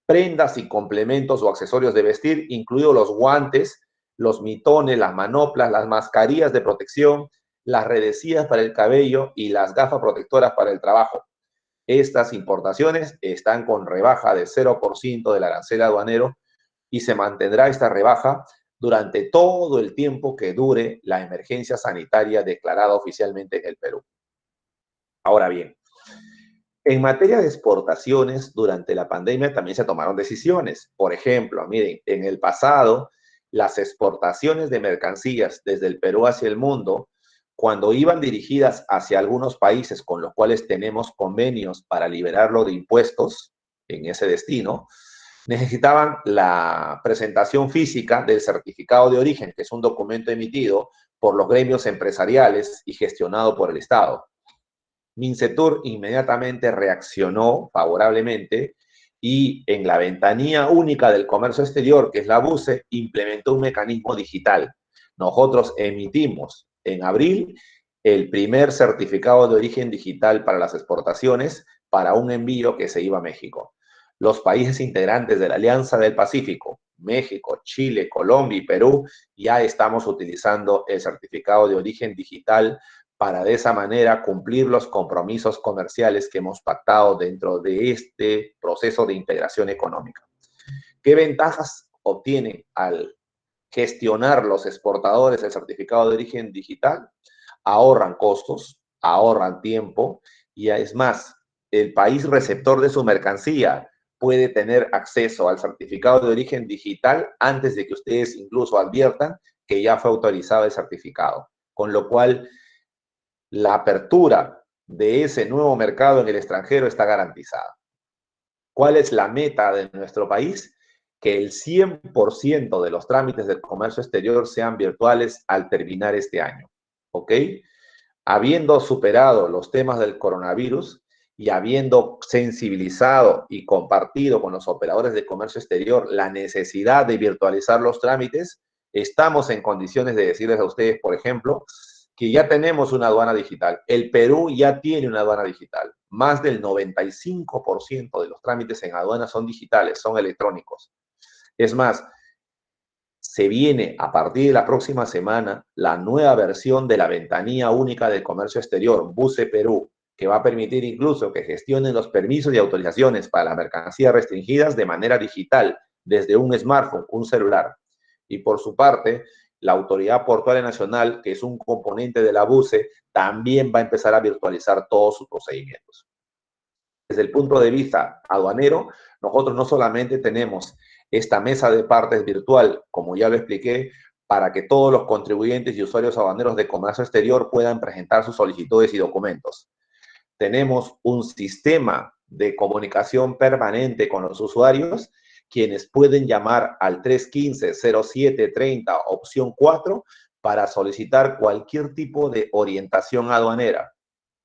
prendas y complementos o accesorios de vestir, incluidos los guantes, los mitones, las manoplas, las mascarillas de protección, las redecillas para el cabello y las gafas protectoras para el trabajo. Estas importaciones están con rebaja de 0% del arancel aduanero y se mantendrá esta rebaja durante todo el tiempo que dure la emergencia sanitaria declarada oficialmente en el Perú. Ahora bien, en materia de exportaciones, durante la pandemia también se tomaron decisiones. Por ejemplo, miren, en el pasado, las exportaciones de mercancías desde el Perú hacia el mundo, cuando iban dirigidas hacia algunos países con los cuales tenemos convenios para liberarlo de impuestos en ese destino, necesitaban la presentación física del certificado de origen, que es un documento emitido por los gremios empresariales y gestionado por el Estado. Mincetur inmediatamente reaccionó favorablemente y en la ventanilla única del comercio exterior, que es la BUCE, implementó un mecanismo digital. Nosotros emitimos en abril el primer certificado de origen digital para las exportaciones para un envío que se iba a México. Los países integrantes de la Alianza del Pacífico, México, Chile, Colombia y Perú, ya estamos utilizando el certificado de origen digital para de esa manera cumplir los compromisos comerciales que hemos pactado dentro de este proceso de integración económica. ¿Qué ventajas obtienen al gestionar los exportadores el certificado de origen digital? Ahorran costos, ahorran tiempo y es más, el país receptor de su mercancía puede tener acceso al certificado de origen digital antes de que ustedes incluso adviertan que ya fue autorizado el certificado. Con lo cual, la apertura de ese nuevo mercado en el extranjero está garantizada. ¿Cuál es la meta de nuestro país? Que el 100% de los trámites del comercio exterior sean virtuales al terminar este año. ¿Ok? Habiendo superado los temas del coronavirus y habiendo sensibilizado y compartido con los operadores de comercio exterior la necesidad de virtualizar los trámites, estamos en condiciones de decirles a ustedes, por ejemplo, que ya tenemos una aduana digital. El Perú ya tiene una aduana digital. Más del 95% de los trámites en aduana son digitales, son electrónicos. Es más, se viene a partir de la próxima semana la nueva versión de la ventanilla única del comercio exterior, BUCE Perú, que va a permitir incluso que gestionen los permisos y autorizaciones para las mercancías restringidas de manera digital, desde un smartphone, un celular. Y por su parte, la Autoridad Portuaria Nacional, que es un componente de la BUCE, también va a empezar a virtualizar todos sus procedimientos. Desde el punto de vista aduanero, nosotros no solamente tenemos esta mesa de partes virtual, como ya lo expliqué, para que todos los contribuyentes y usuarios aduaneros de comercio exterior puedan presentar sus solicitudes y documentos. Tenemos un sistema de comunicación permanente con los usuarios, quienes pueden llamar al 315-0730, opción 4, para solicitar cualquier tipo de orientación aduanera.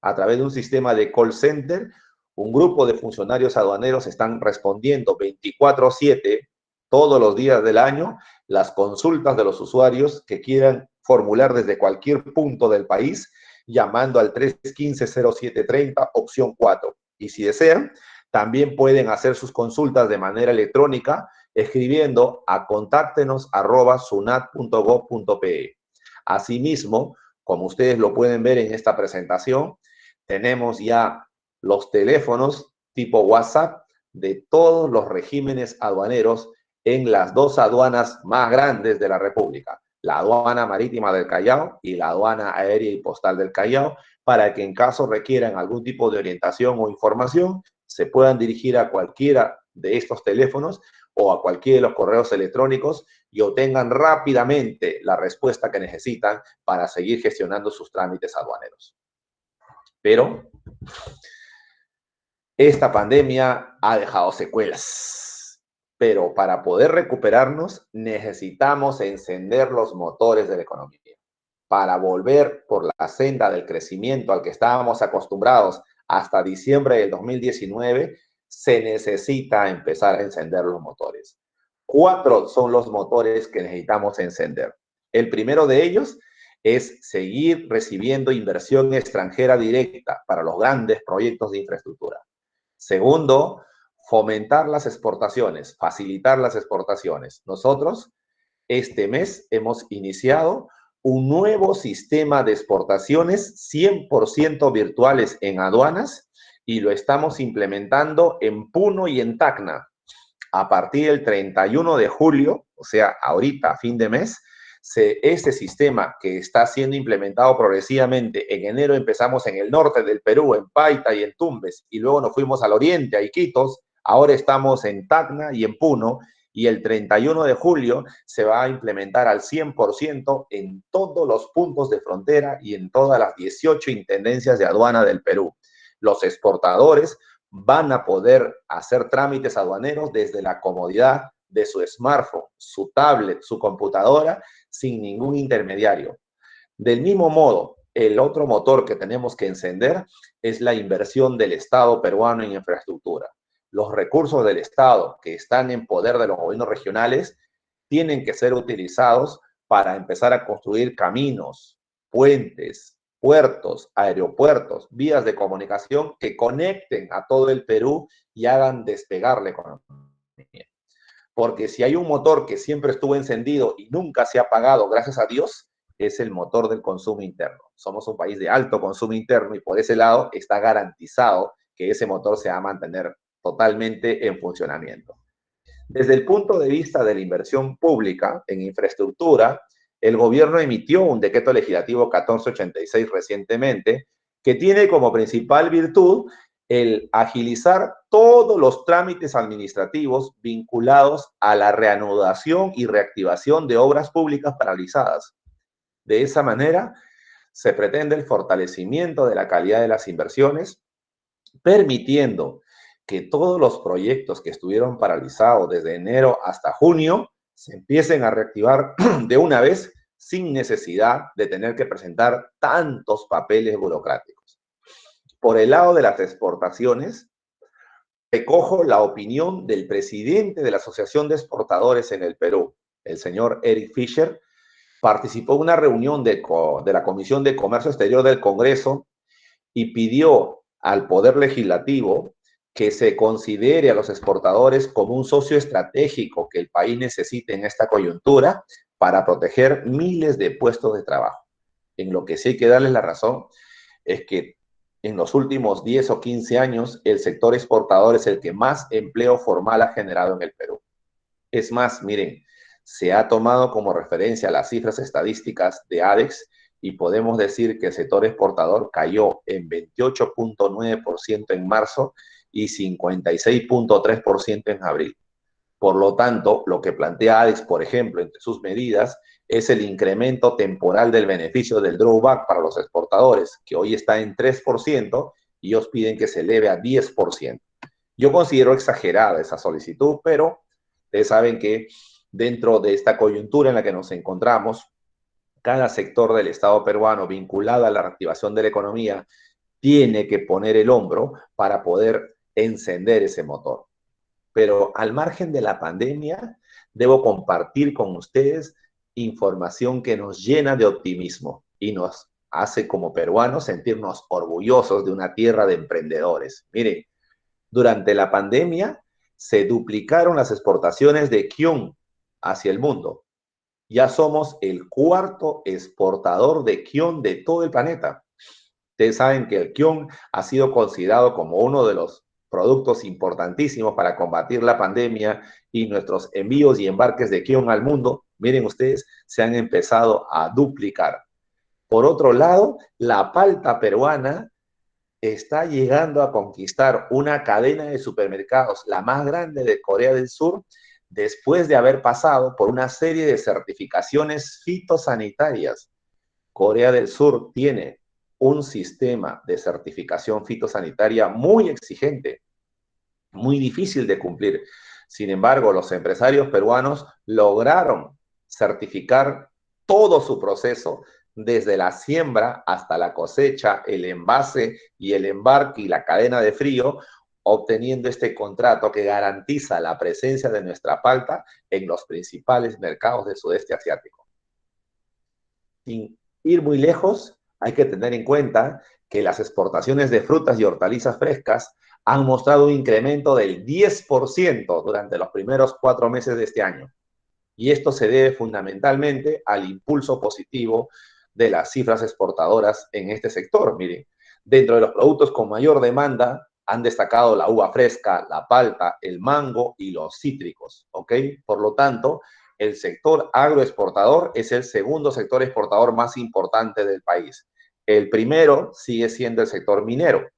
A través de un sistema de call center, un grupo de funcionarios aduaneros están respondiendo 24/7 todos los días del año las consultas de los usuarios que quieran formular desde cualquier punto del país, llamando al 315-0730, opción 4. Y si desean, también pueden hacer sus consultas de manera electrónica escribiendo a contáctenos@sunat.gov.pe. Asimismo, como ustedes lo pueden ver en esta presentación, tenemos ya los teléfonos tipo WhatsApp de todos los regímenes aduaneros en las dos aduanas más grandes de la República, la aduana marítima del Callao y la aduana aérea y postal del Callao, para que en caso requieran algún tipo de orientación o información, se puedan dirigir a cualquiera de estos teléfonos o a cualquiera de los correos electrónicos y obtengan rápidamente la respuesta que necesitan para seguir gestionando sus trámites aduaneros. Pero esta pandemia ha dejado secuelas, pero para poder recuperarnos necesitamos encender los motores de la economía. Para volver por la senda del crecimiento al que estábamos acostumbrados hasta diciembre del 2019, se necesita empezar a encender los motores. 4 son los motores que necesitamos encender. El primero de ellos es seguir recibiendo inversión extranjera directa para los grandes proyectos de infraestructura. Segundo, fomentar las exportaciones, facilitar las exportaciones. Nosotros este mes hemos iniciado un nuevo sistema de exportaciones 100% virtuales en aduanas y lo estamos implementando en Puno y en Tacna. A partir del 31 de julio, o sea, ahorita, a fin de mes, este sistema que está siendo implementado progresivamente, en enero empezamos en el norte del Perú, en Paita y en Tumbes, y luego nos fuimos al oriente, a Iquitos, ahora estamos en Tacna y en Puno, y el 31 de julio se va a implementar al 100% en todos los puntos de frontera y en todas las 18 intendencias de aduana del Perú. Los exportadores van a poder hacer trámites aduaneros desde la comodidad de su smartphone, su tablet, su computadora, sin ningún intermediario. Del mismo modo, el otro motor que tenemos que encender es la inversión del Estado peruano en infraestructura. Los recursos del Estado que están en poder de los gobiernos regionales tienen que ser utilizados para empezar a construir caminos, puentes, puertos, aeropuertos, vías de comunicación que conecten a todo el Perú y hagan despegar la economía. Porque si hay un motor que siempre estuvo encendido y nunca se ha apagado, gracias a Dios, es el motor del consumo interno. Somos un país de alto consumo interno y por ese lado está garantizado que ese motor se va a mantener totalmente en funcionamiento. Desde el punto de vista de la inversión pública en infraestructura, el gobierno emitió un decreto legislativo 1486 recientemente que tiene como principal virtud el agilizar todos los trámites administrativos vinculados a la reanudación y reactivación de obras públicas paralizadas. De esa manera, se pretende el fortalecimiento de la calidad de las inversiones, permitiendo que todos los proyectos que estuvieron paralizados desde enero hasta junio se empiecen a reactivar de una vez sin necesidad de tener que presentar tantos papeles burocráticos. Por el lado de las exportaciones, recojo la opinión del presidente de la Asociación de Exportadores en el Perú, el señor Eric Fisher. Participó en una reunión de la Comisión de Comercio Exterior del Congreso y pidió al Poder Legislativo que se considere a los exportadores como un socio estratégico que el país necesite en esta coyuntura para proteger miles de puestos de trabajo. En lo que sí hay que darles la razón es que en los últimos 10 o 15 años el sector exportador es el que más empleo formal ha generado en el Perú. Es más, miren, se ha tomado como referencia las cifras estadísticas de ADEX y podemos decir que el sector exportador cayó en 28.9% en marzo y 56.3% en abril. Por lo tanto, lo que plantea ADEX, por ejemplo, entre sus medidas, es el incremento temporal del beneficio del drawback para los exportadores, que hoy está en 3% y ellos piden que se eleve a 10%. Yo considero exagerada esa solicitud, pero ustedes saben que dentro de esta coyuntura en la que nos encontramos, cada sector del Estado peruano vinculado a la reactivación de la economía tiene que poner el hombro para poder encender ese motor. Pero al margen de la pandemia, debo compartir con ustedes información que nos llena de optimismo y nos hace como peruanos sentirnos orgullosos de una tierra de emprendedores. Miren, durante la pandemia se duplicaron las exportaciones de Kion hacia el mundo. Ya somos el cuarto exportador de Kion de todo el planeta. Ustedes saben que el Kion ha sido considerado como uno de los productos importantísimos para combatir la pandemia y nuestros envíos y embarques de Kion al mundo, miren ustedes, se han empezado a duplicar. Por otro lado, la palta peruana está llegando a conquistar una cadena de supermercados, la más grande de Corea del Sur, después de haber pasado por una serie de certificaciones fitosanitarias. Corea del Sur tiene un sistema de certificación fitosanitaria muy exigente, muy difícil de cumplir. Sin embargo, los empresarios peruanos lograron certificar todo su proceso, desde la siembra hasta la cosecha, el envase y el embarque y la cadena de frío, obteniendo este contrato que garantiza la presencia de nuestra palta en los principales mercados del sudeste asiático. Sin ir muy lejos, hay que tener en cuenta que las exportaciones de frutas y hortalizas frescas han mostrado un incremento del 10% durante los primeros 4 meses de este año. Y esto se debe fundamentalmente al impulso positivo de las cifras exportadoras en este sector. Miren, dentro de los productos con mayor demanda han destacado la uva fresca, la palta, el mango y los cítricos, ¿ok? Por lo tanto, el sector agroexportador es el segundo sector exportador más importante del país. El primero sigue siendo el sector minero.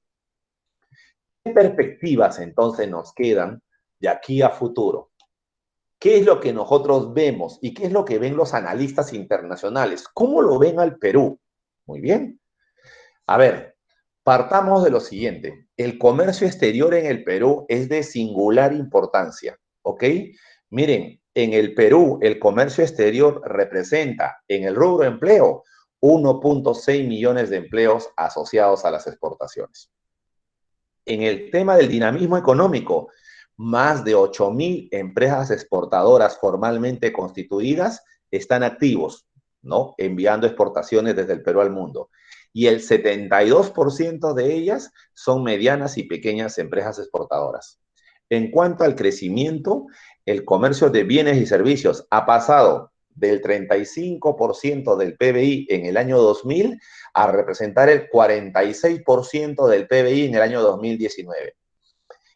¿Qué perspectivas entonces nos quedan de aquí a futuro? ¿Qué es lo que nosotros vemos y qué es lo que ven los analistas internacionales? ¿Cómo lo ven al Perú? Muy bien. A ver, partamos de lo siguiente. El comercio exterior en el Perú es de singular importancia, ¿ok? Miren, en el Perú el comercio exterior representa en el rubro empleo 1.6 millones de empleos asociados a las exportaciones. En el tema del dinamismo económico, más de 8.000 empresas exportadoras formalmente constituidas están activos, ¿no? Enviando exportaciones desde el Perú al mundo. y el 72% de ellas son medianas y pequeñas empresas exportadoras. En cuanto al crecimiento, el comercio de bienes y servicios ha pasado del 35% del PBI en el año 2000 a representar el 46% del PBI en el año 2019.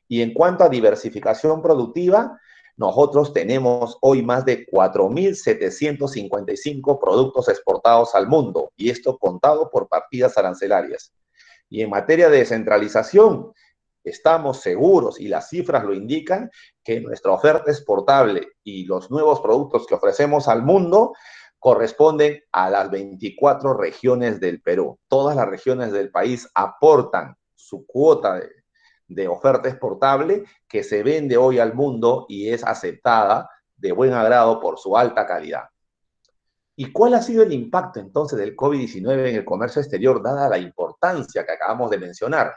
Y en cuanto a diversificación productiva, nosotros tenemos hoy más de 4.755 productos exportados al mundo, y esto contado por partidas arancelarias. Y en materia de descentralización, estamos seguros, y las cifras lo indican, que nuestra oferta exportable y los nuevos productos que ofrecemos al mundo corresponden a las 24 regiones del Perú. Todas las regiones del país aportan su cuota de oferta exportable que se vende hoy al mundo y es aceptada de buen agrado por su alta calidad. ¿Y cuál ha sido el impacto entonces del COVID-19 en el comercio exterior, dada la importancia que acabamos de mencionar?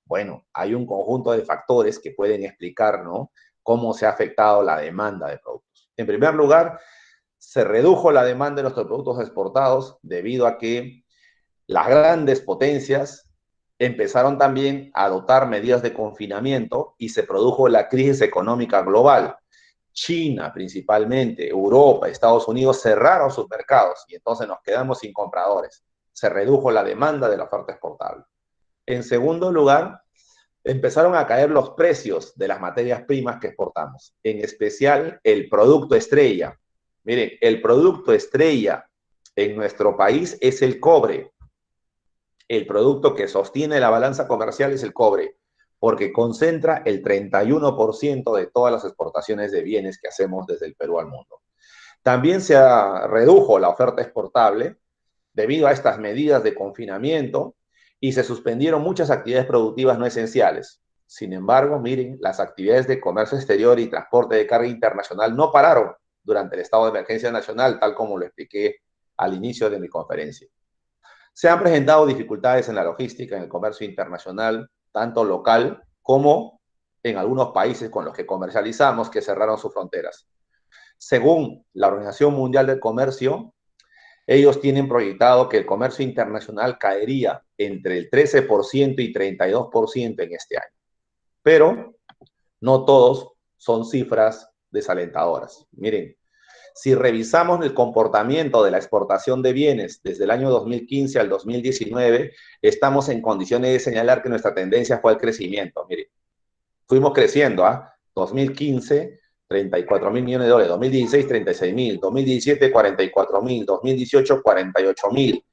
Bueno, hay un conjunto de factores que pueden explicar, ¿no?, cómo se ha afectado la demanda de productos. En primer lugar, se redujo la demanda de nuestros productos exportados debido a que las grandes potencias empezaron también a adoptar medidas de confinamiento y se produjo la crisis económica global. China principalmente, Europa, Estados Unidos cerraron sus mercados y entonces nos quedamos sin compradores. Se redujo la demanda de la oferta exportable. En segundo lugar, empezaron a caer los precios de las materias primas que exportamos, en especial el producto estrella. Miren, el producto estrella en nuestro país es el cobre. El producto que sostiene la balanza comercial es el cobre, porque concentra el 31% de todas las exportaciones de bienes que hacemos desde el Perú al mundo. También se redujo la oferta exportable debido a estas medidas de confinamiento y se suspendieron muchas actividades productivas no esenciales. Sin embargo, miren, las actividades de comercio exterior y transporte de carga internacional no pararon durante el estado de emergencia nacional, tal como lo expliqué al inicio de mi conferencia. Se han presentado dificultades en la logística, en el comercio internacional, tanto local como en algunos países con los que comercializamos que cerraron sus fronteras. Según la Organización Mundial del Comercio, ellos tienen proyectado que el comercio internacional caería entre el 13% y 32% en este año. Pero no todos son cifras desalentadoras. Miren, si revisamos el comportamiento de la exportación de bienes desde el año 2015 al 2019, estamos en condiciones de señalar que nuestra tendencia fue al crecimiento. Miren, fuimos creciendo, 2015, 34.000 millones de dólares, 2016, 36.000, 2017, 44.000, 2018, 48.000,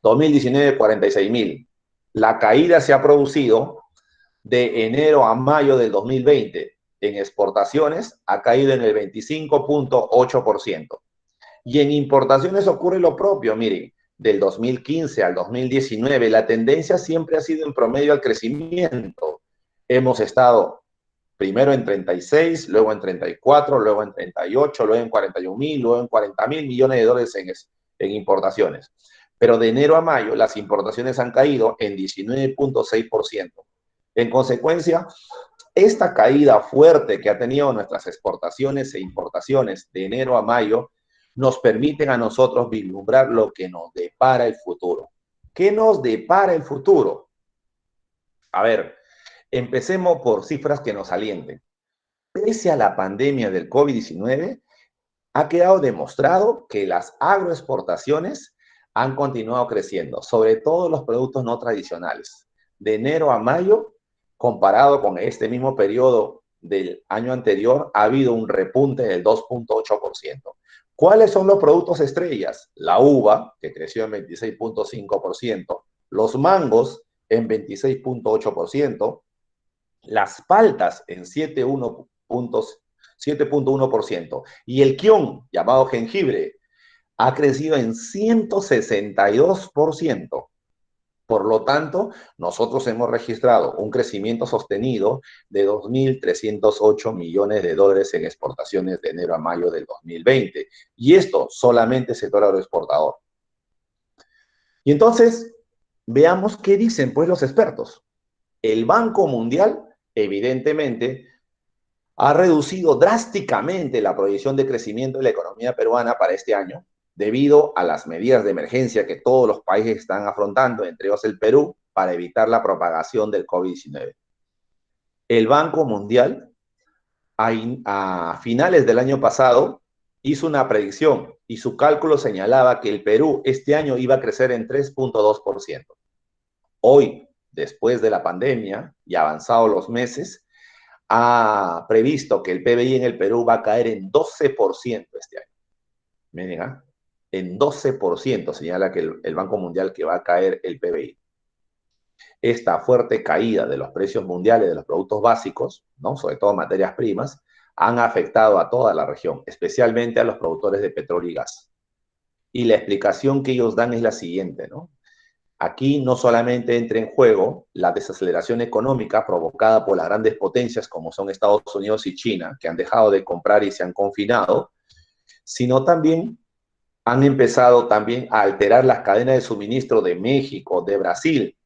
2019, 46.000. La caída se ha producido de enero a mayo del 2020. En exportaciones ha caído en el 25.8%. Y en importaciones ocurre lo propio. Miren, del 2015 al 2019 la tendencia siempre ha sido en promedio al crecimiento. Hemos estado primero en 36, luego en 34, luego en 38, luego en 41.000, luego en 40.000 millones de dólares en importaciones. Pero de enero a mayo las importaciones han caído en 19.6%. En consecuencia, esta caída fuerte que ha tenido nuestras exportaciones e importaciones de enero a mayo nos permiten a nosotros vislumbrar lo que nos depara el futuro. ¿Qué nos depara el futuro? A ver, empecemos por cifras que nos alienten. Pese a la pandemia del COVID-19, ha quedado demostrado que las agroexportaciones han continuado creciendo, sobre todo los productos no tradicionales. De enero a mayo, comparado con este mismo periodo del año anterior, ha habido un repunte del 2.8%. ¿Cuáles son los productos estrellas? La uva, que creció en 26.5%, los mangos en 26.8%, las paltas en 7.1%, y el kion, llamado jengibre, ha crecido en 162%. Por lo tanto, nosotros hemos registrado un crecimiento sostenido de 2.308 millones de dólares en exportaciones de enero a mayo del 2020. Y esto solamente sector agroexportador. Y entonces, veamos qué dicen pues los expertos. El Banco Mundial, evidentemente, ha reducido drásticamente la proyección de crecimiento de la economía peruana para este año debido a las medidas de emergencia que todos los países están afrontando, entre ellos el Perú, para evitar la propagación del COVID-19. El Banco Mundial, a finales del año pasado, hizo una predicción y su cálculo señalaba que el Perú este año iba a crecer en 3.2%. Hoy, después de la pandemia y avanzados los meses, ha previsto que el PBI en el Perú va a caer en 12% este año. Miren, ¿eh? En 12% señala que el Banco Mundial que va a caer el PBI. Esta fuerte caída de los precios mundiales de los productos básicos, ¿no?, sobre todo materias primas, han afectado a toda la región, especialmente a los productores de petróleo y gas. Y la explicación que ellos dan es la siguiente, ¿no? Aquí no solamente entra en juego la desaceleración económica provocada por las grandes potencias como son Estados Unidos y China, que han dejado de comprar y se han confinado, sino también han empezado también a alterar las cadenas de suministro de México, de Brasil,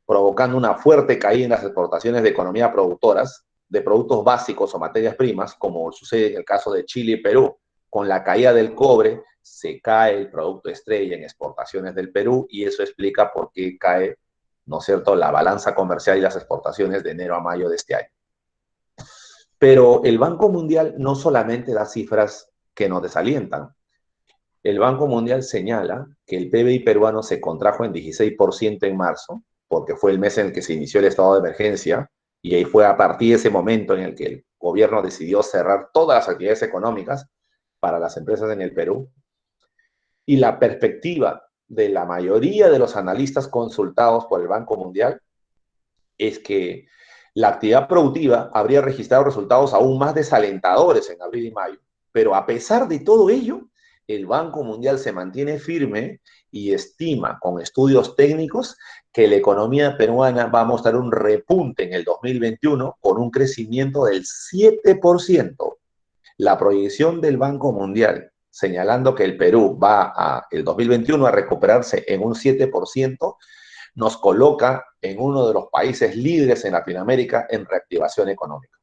provocando una fuerte caída en las exportaciones de economías productoras de productos básicos o materias primas, como sucede en el caso de Chile y Perú. Con la caída del cobre, se cae el producto estrella en exportaciones del Perú y eso explica por qué cae, ¿no es cierto?, la balanza comercial y las exportaciones de enero a mayo de este año. Pero el Banco Mundial no solamente da cifras que nos desalientan. El Banco Mundial señala que el PBI peruano se contrajo en 16% en marzo, porque fue el mes en el que se inició el estado de emergencia, y ahí fue a partir de ese momento en el que el gobierno decidió cerrar todas las actividades económicas para las empresas en el Perú. Y la perspectiva de la mayoría de los analistas consultados por el Banco Mundial es que la actividad productiva habría registrado resultados aún más desalentadores en abril y mayo. Pero a pesar de todo ello, el Banco Mundial se mantiene firme y estima con estudios técnicos que la economía peruana va a mostrar un repunte en el 2021 con un crecimiento del 7%. La proyección del Banco Mundial señalando que el Perú va el 2021 a recuperarse en un 7%, nos coloca en uno de los países líderes en Latinoamérica en reactivación económica.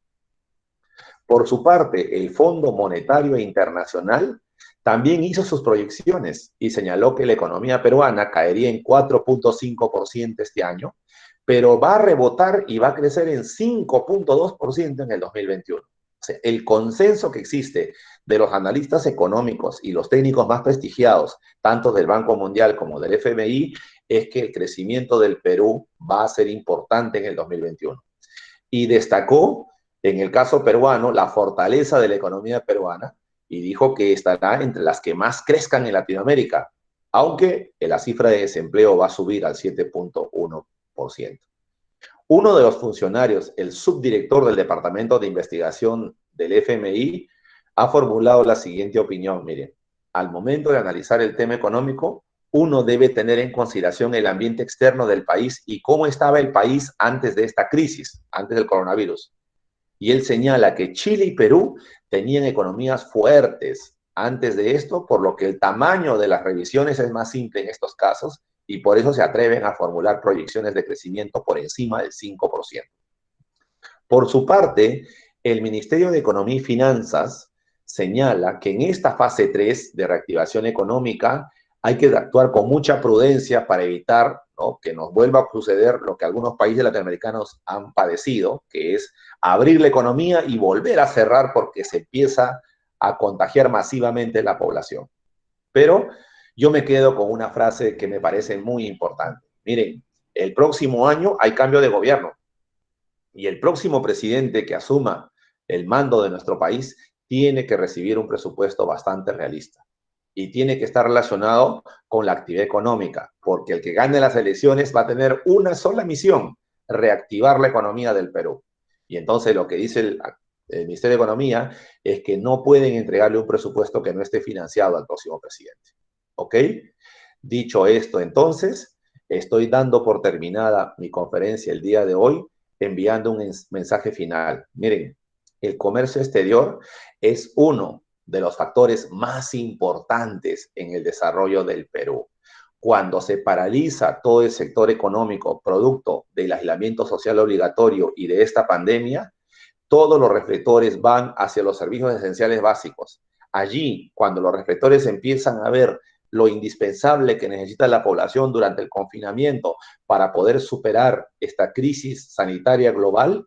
Por su parte, el Fondo Monetario Internacional también hizo sus proyecciones y señaló que la economía peruana caería en 4.5% este año, pero va a rebotar y va a crecer en 5.2% en el 2021. O sea, el consenso que existe de los analistas económicos y los técnicos más prestigiados, tanto del Banco Mundial como del FMI, es que el crecimiento del Perú va a ser importante en el 2021. Y destacó, en el caso peruano, la fortaleza de la economía peruana y dijo que estará entre las que más crezcan en Latinoamérica, aunque la cifra de desempleo va a subir al 7.1%. Uno de los funcionarios, el subdirector del Departamento de Investigación del FMI, ha formulado la siguiente opinión. Miren, al momento de analizar el tema económico, uno debe tener en consideración el ambiente externo del país y cómo estaba el país antes de esta crisis, antes del coronavirus. Y él señala que Chile y Perú tenían economías fuertes antes de esto, por lo que el tamaño de las revisiones es más simple en estos casos y por eso se atreven a formular proyecciones de crecimiento por encima del 5%. Por su parte, el Ministerio de Economía y Finanzas señala que en esta fase 3 de reactivación económica hay que actuar con mucha prudencia para evitar, ¿no?, que nos vuelva a suceder lo que algunos países latinoamericanos han padecido, que es abrir la economía y volver a cerrar porque se empieza a contagiar masivamente la población. Pero yo me quedo con una frase que me parece muy importante. Miren, el próximo año hay cambio de gobierno y el próximo presidente que asuma el mando de nuestro país tiene que recibir un presupuesto bastante realista y tiene que estar relacionado con la actividad económica, porque el que gane las elecciones va a tener una sola misión: reactivar la economía del Perú. Y entonces lo que dice el Ministerio de Economía es que no pueden entregarle un presupuesto que no esté financiado al próximo presidente. ¿Ok? Dicho esto, entonces, estoy dando por terminada mi conferencia el día de hoy, enviando un mensaje final. Miren, el comercio exterior es uno de los factores más importantes en el desarrollo del Perú. Cuando se paraliza todo el sector económico producto del aislamiento social obligatorio y de esta pandemia, todos los reflectores van hacia los servicios esenciales básicos. Allí, cuando los reflectores empiezan a ver lo indispensable que necesita la población durante el confinamiento para poder superar esta crisis sanitaria global,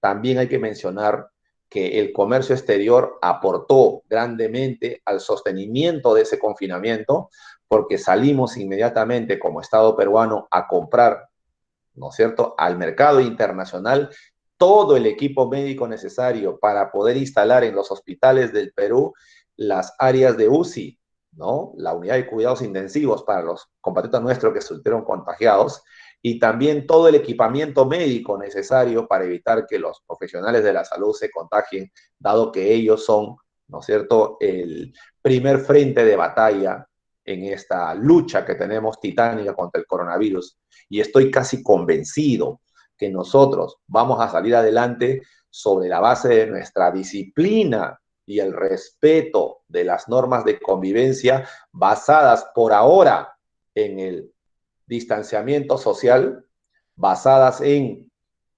también hay que mencionar que el comercio exterior aportó grandemente al sostenimiento de ese confinamiento, porque salimos inmediatamente como Estado peruano a comprar, ¿no es cierto?, al mercado internacional todo el equipo médico necesario para poder instalar en los hospitales del Perú las áreas de UCI, ¿no? La unidad de cuidados intensivos para los compatriotas nuestros que estuvieron contagiados, y también todo el equipamiento médico necesario para evitar que los profesionales de la salud se contagien, dado que ellos son, ¿no es cierto?, el primer frente de batalla en esta lucha que tenemos titánica contra el coronavirus. Y estoy casi convencido que nosotros vamos a salir adelante sobre la base de nuestra disciplina y el respeto de las normas de convivencia basadas por ahora en el distanciamiento social, basadas en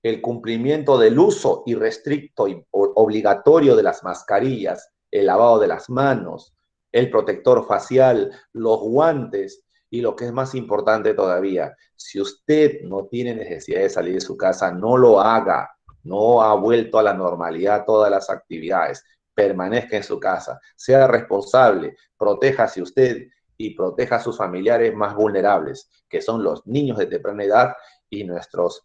el cumplimiento del uso irrestricto y obligatorio de las mascarillas, el lavado de las manos, el protector facial, los guantes, y lo que es más importante todavía, si usted no tiene necesidad de salir de su casa, no lo haga. No ha vuelto a la normalidad todas las actividades. Permanezca en su casa, sea responsable, protéjase usted y proteja a sus familiares más vulnerables, que son los niños de temprana edad y nuestros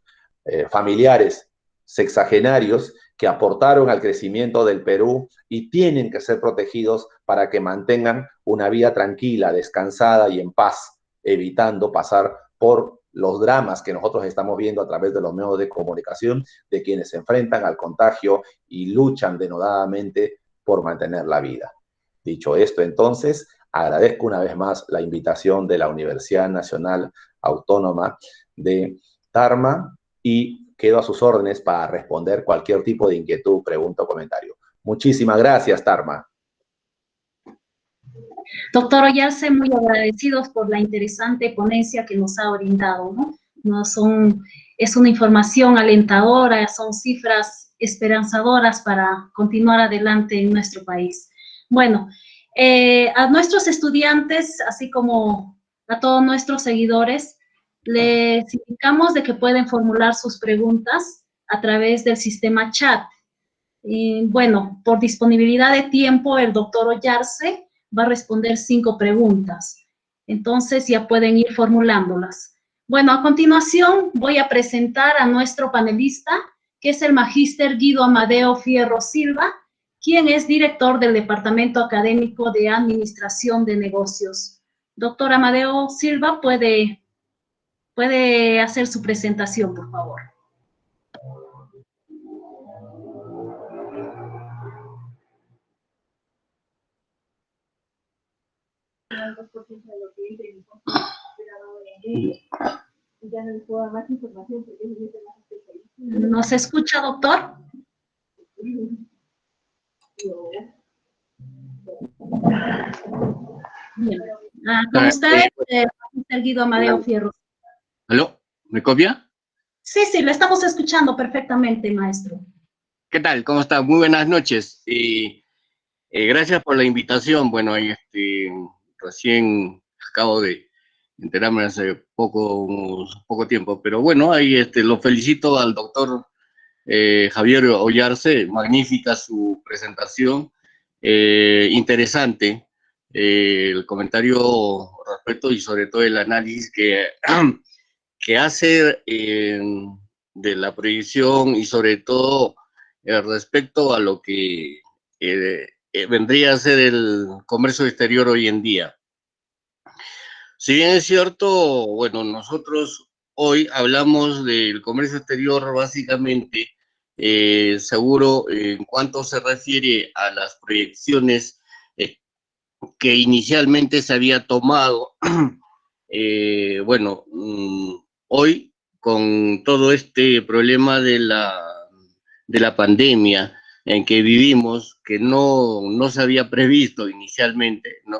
familiares sexagenarios que aportaron al crecimiento del Perú y tienen que ser protegidos para que mantengan una vida tranquila, descansada y en paz, evitando pasar por los dramas que nosotros estamos viendo a través de los medios de comunicación de quienes se enfrentan al contagio y luchan denodadamente por mantener la vida. Dicho esto, entonces, agradezco una vez más la invitación de la Universidad Nacional Autónoma de Tarma y quedo a sus órdenes para responder cualquier tipo de inquietud, pregunta o comentario. Muchísimas gracias, Tarma. Doctor Oyarse, muy agradecidos por la interesante ponencia que nos ha brindado, ¿no? Es una información alentadora, son cifras esperanzadoras para continuar adelante en nuestro país. Bueno, a nuestros estudiantes, así como a todos nuestros seguidores, les indicamos de que pueden formular sus preguntas a través del sistema chat. Bueno, por disponibilidad de tiempo, el doctor Oyarse va a responder 5 preguntas. Entonces ya pueden ir formulándolas. Bueno, a continuación voy a presentar a nuestro panelista, que es el magíster Guido Amadeo Fierro Silva, quien es director del Departamento Académico de Administración de Negocios. Doctor Amadeo Silva, puede hacer su presentación, por favor. ¿Nos escucha, doctor? Bien. Con usted, el Guido Amadeo Fierro. ¿Aló? ¿Me copia? Sí, le estamos escuchando perfectamente, maestro. ¿Qué tal? ¿Cómo está? Muy buenas noches. Gracias por la invitación. Bueno, recién acabo de enterarme hace poco tiempo, pero bueno, ahí lo felicito al doctor Javier Oyarse. Magnífica su presentación, interesante el comentario respecto y sobre todo el análisis que hace de la proyección y sobre todo respecto a lo que vendría a ser el comercio exterior hoy en día. Si bien es cierto, bueno, nosotros hoy hablamos del comercio exterior básicamente, seguro en cuanto se refiere a las proyecciones que inicialmente se había tomado, bueno, hoy con todo este problema de la pandemia en que vivimos, que no se había previsto inicialmente, ¿no?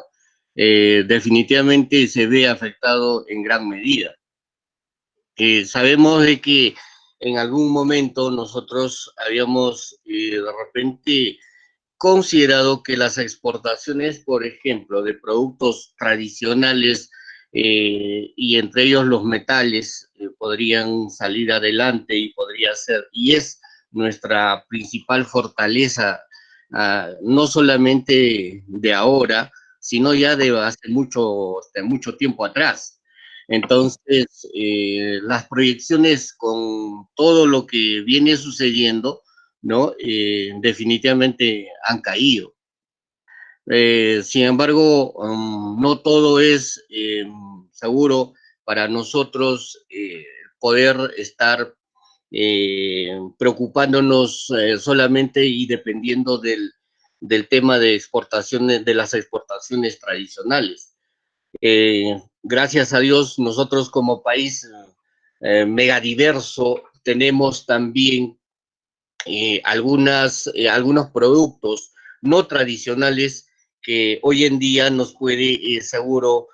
Definitivamente se ve afectado en gran medida. Sabemos de que en algún momento nosotros habíamos de repente considerado que las exportaciones, por ejemplo, de productos tradicionales y entre ellos los metales podrían salir adelante y podría ser, y es nuestra principal fortaleza, no solamente de ahora, sino ya de hace mucho tiempo atrás. Entonces, las proyecciones con todo lo que viene sucediendo, ¿no? Definitivamente han caído. Sin embargo, no todo es seguro para nosotros poder estar preocupándonos solamente y dependiendo del tema de exportaciones, de las exportaciones tradicionales. Gracias a Dios, nosotros como país megadiverso tenemos también algunos productos no tradicionales que hoy en día nos puede seguro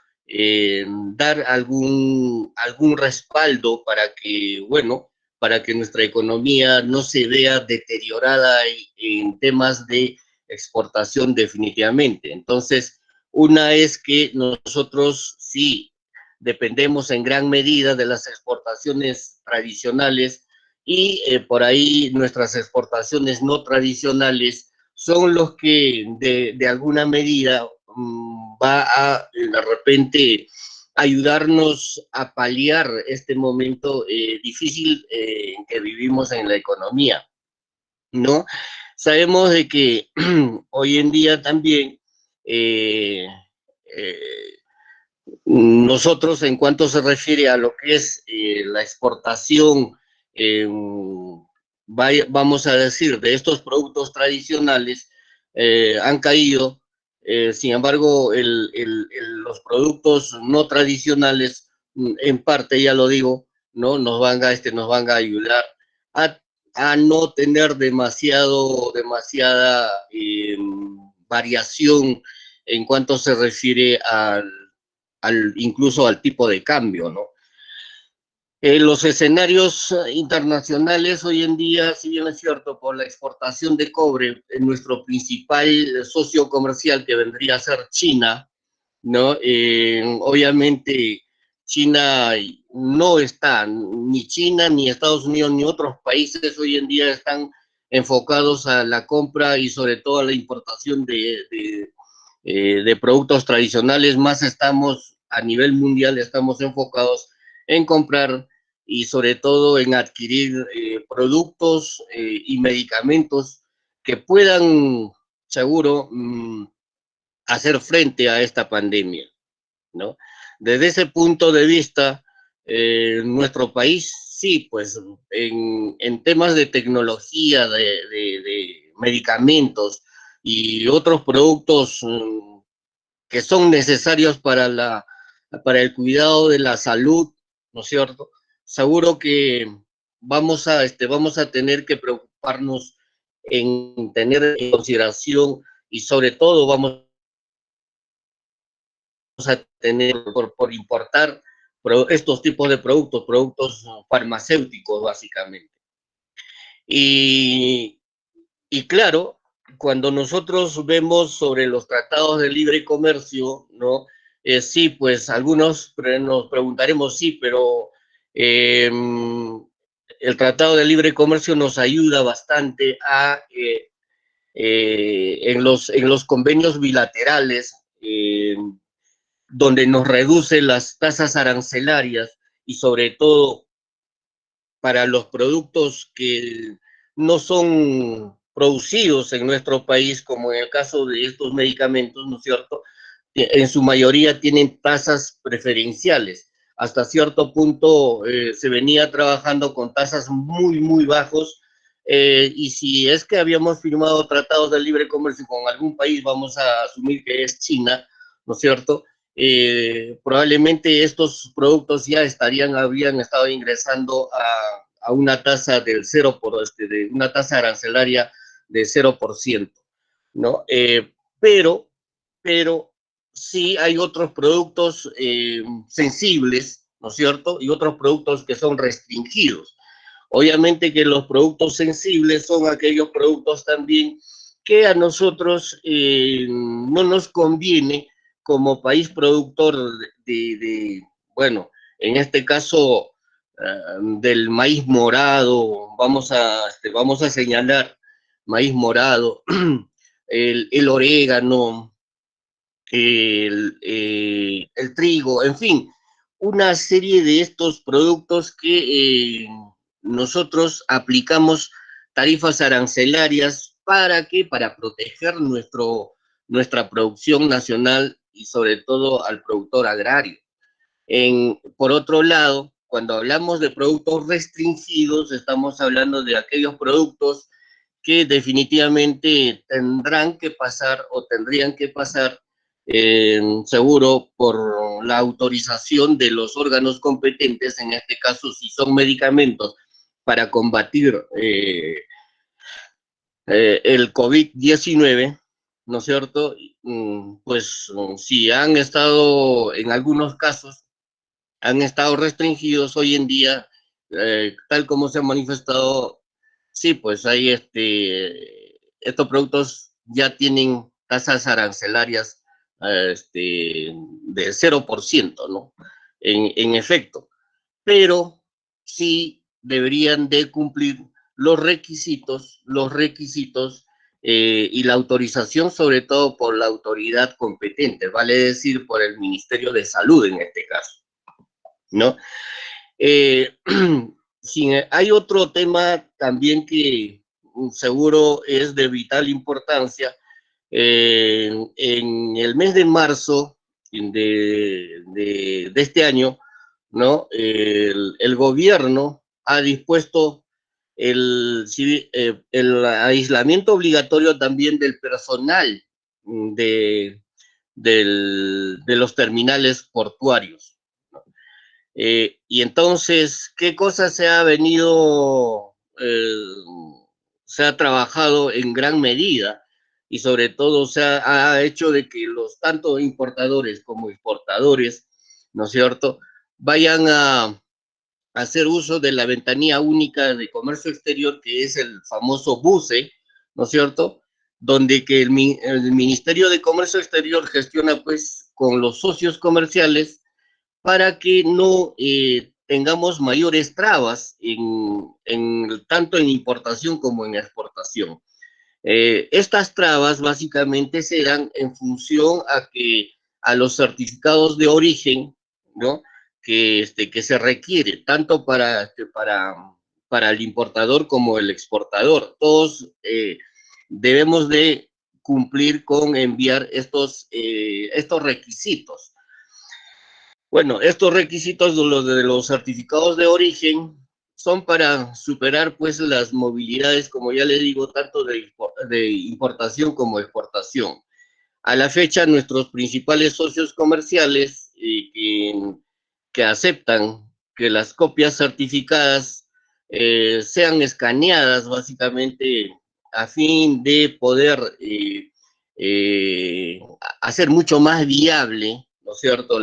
dar algún respaldo para que, bueno, para que nuestra economía no se vea deteriorada en temas de exportación definitivamente. Entonces, una es que nosotros sí dependemos en gran medida de las exportaciones tradicionales y por ahí nuestras exportaciones no tradicionales son los que de alguna medida va a de repente ayudarnos a paliar este momento difícil en que vivimos en la economía, ¿no? Sabemos de que hoy en día también nosotros, en cuanto se refiere a lo que es la exportación, vamos a decir, de estos productos tradicionales, han caído. Sin embargo, los productos no tradicionales, en parte, ya lo digo, ¿no? Nos van a ayudar a no tener demasiada variación en cuanto se refiere incluso al tipo de cambio, ¿no? Los escenarios internacionales hoy en día, si bien es cierto, por la exportación de cobre, nuestro principal socio comercial que vendría a ser China, ¿no? Obviamente China no está, ni China, ni Estados Unidos, ni otros países hoy en día están enfocados a la compra y sobre todo a la importación de productos tradicionales, más estamos a nivel mundial, estamos enfocados en comprar y sobre todo en adquirir productos y medicamentos que puedan, seguro, hacer frente a esta pandemia, ¿no? Desde ese punto de vista, nuestro país, sí, pues en temas de tecnología, de medicamentos y otros productos que son necesarios para el cuidado de la salud, ¿no es cierto? Seguro que vamos a tener que preocuparnos en tener en consideración y sobre todo vamos a tener por importar estos tipos de productos farmacéuticos básicamente. Y claro, cuando nosotros vemos sobre los tratados de libre comercio, ¿no? Sí, pues algunos nos preguntaremos, sí, pero el tratado de libre comercio nos ayuda bastante en los convenios bilaterales, donde nos reduce las tasas arancelarias y sobre todo para los productos que no son producidos en nuestro país, como en el caso de estos medicamentos, ¿no es cierto? En su mayoría tienen tasas preferenciales. Hasta cierto punto se venía trabajando con tasas muy, muy bajos, y si es que habíamos firmado tratados de libre comercio con algún país, vamos a asumir que es China, ¿no es cierto? Probablemente estos productos ya habrían estado ingresando a una tasa del de una tasa arancelaria de 0%, ¿no? Pero sí hay otros productos sensibles, ¿no es cierto? Y otros productos que son restringidos. Obviamente que los productos sensibles son aquellos productos también que a nosotros no nos conviene como país productor bueno, en este caso del maíz morado, vamos a señalar maíz morado, el orégano, el trigo, en fin, una serie de estos productos que nosotros aplicamos tarifas arancelarias. ¿Para qué? Para proteger nuestra producción nacional y sobre todo al productor agrario. Por otro lado, cuando hablamos de productos restringidos, estamos hablando de aquellos productos que definitivamente tendrán que pasar o tendrían que pasar seguro por la autorización de los órganos competentes, en este caso si son medicamentos para combatir el COVID-19, ¿no es cierto? Pues si han estado, en algunos casos, han estado restringidos hoy en día, tal como se ha manifestado, sí, pues hay estos productos ya tienen tasas arancelarias de 0%, ¿no? En efecto, pero sí deberían de cumplir los requisitos y la autorización, sobre todo por la autoridad competente, vale decir, por el Ministerio de Salud en este caso, ¿no? Sí, hay otro tema también que seguro es de vital importancia. En el mes de marzo de este año, ¿no? El gobierno ha dispuesto el aislamiento obligatorio también del personal de, de los terminales portuarios. Y entonces, ¿qué cosa se ha venido, se ha trabajado en gran medida? Y sobre todo ha hecho de que los tanto importadores como exportadores, ¿no es cierto?, vayan a hacer uso de la ventanilla única de comercio exterior, que es el famoso BUCE, ¿no es cierto?, donde que el Ministerio de Comercio Exterior gestiona pues con los socios comerciales para que no tengamos mayores trabas tanto en importación como en exportación. Estas trabas básicamente se dan en función a los certificados de origen, ¿no?, que se requiere tanto para el importador como el exportador. Todos debemos de cumplir con enviar estos requisitos. Bueno, estos requisitos de los certificados de origen son para superar pues las movilidades, como ya le digo, tanto de importación como exportación. A la fecha, nuestros principales socios comerciales que aceptan que las copias certificadas sean escaneadas básicamente a fin de poder hacer mucho más viable, ¿no es cierto?,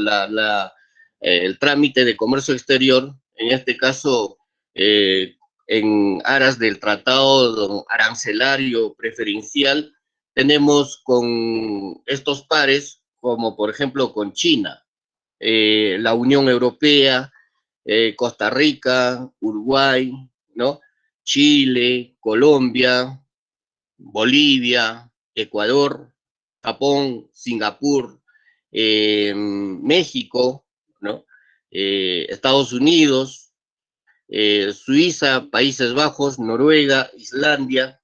el trámite de comercio exterior, en este caso, en aras del tratado arancelario preferencial, tenemos con estos pares, como por ejemplo con China, la Unión Europea, Costa Rica, Uruguay, ¿no?, Chile, Colombia, Bolivia, Ecuador, Japón, Singapur, México, ¿no?, Estados Unidos, Suiza, Países Bajos, Noruega, Islandia,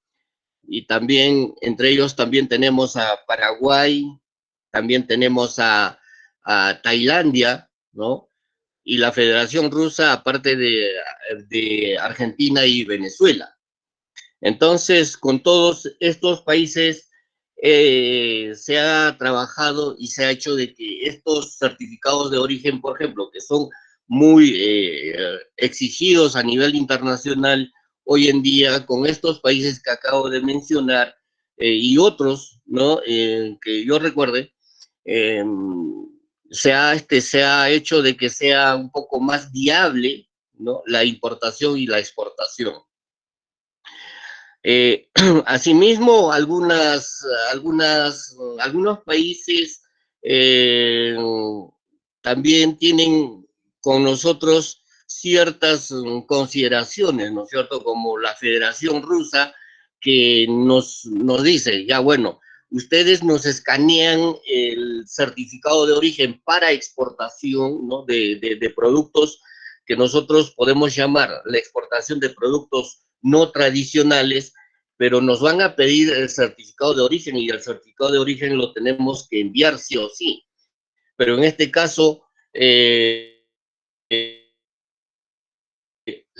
y también entre ellos también tenemos a Paraguay, también tenemos a Tailandia, ¿no?, y la Federación Rusa, aparte de Argentina y Venezuela. Entonces, con todos estos países se ha trabajado y se ha hecho de que estos certificados de origen, por ejemplo, que son muy exigidos a nivel internacional hoy en día, con estos países que acabo de mencionar y otros, ¿no?, que yo recuerde, se ha hecho de que sea un poco más viable, ¿no?, la importación y la exportación. Asimismo, algunos países también tienen con nosotros ciertas consideraciones, ¿no es cierto? Como la Federación Rusa, que nos dice, ya bueno, ustedes nos escanean el certificado de origen para exportación, ¿no? de productos que nosotros podemos llamar la exportación de productos no tradicionales, pero nos van a pedir el certificado de origen y el certificado de origen lo tenemos que enviar sí o sí. Pero en este caso,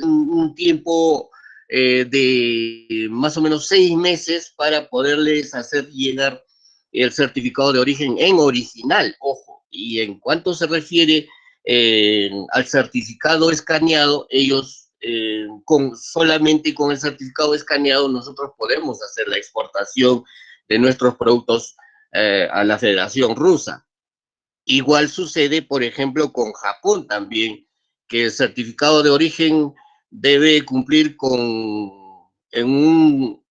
un tiempo de más o menos 6 meses para poderles hacer llegar el certificado de origen en original, ojo. Y en cuanto se refiere al certificado escaneado, ellos solamente con el certificado escaneado nosotros podemos hacer la exportación de nuestros productos a la Federación Rusa. Igual sucede, por ejemplo, con Japón también, que el certificado de origen debe cumplir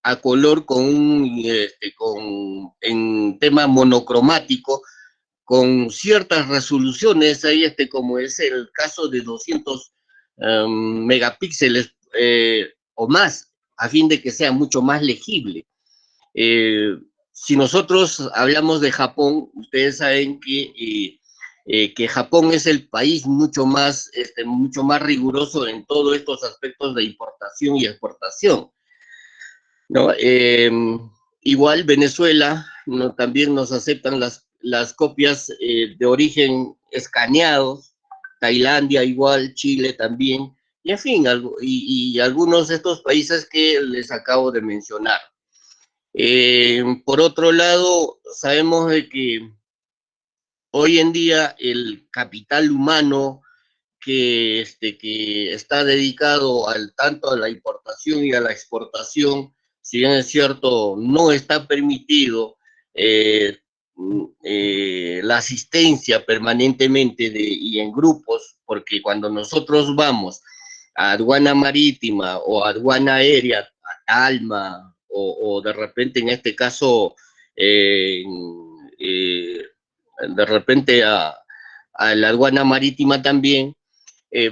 a color en tema monocromático, con ciertas resoluciones, ahí como es el caso de 200 megapíxeles o más, a fin de que sea mucho más legible. Si nosotros hablamos de Japón, ustedes saben que Japón es el país mucho más riguroso en todos estos aspectos de importación y exportación, ¿no? Igual Venezuela, ¿no? También nos aceptan las copias de origen escaneados, Tailandia igual, Chile también, y en fin, y algunos de estos países que les acabo de mencionar. Por otro lado, sabemos de que hoy en día el capital humano que está dedicado tanto a la importación y a la exportación, si bien es cierto, no está permitido la asistencia permanentemente y en grupos, porque cuando nosotros vamos a aduana marítima o aduana aérea, a Talma, o de repente en este caso, de repente a la aduana marítima también,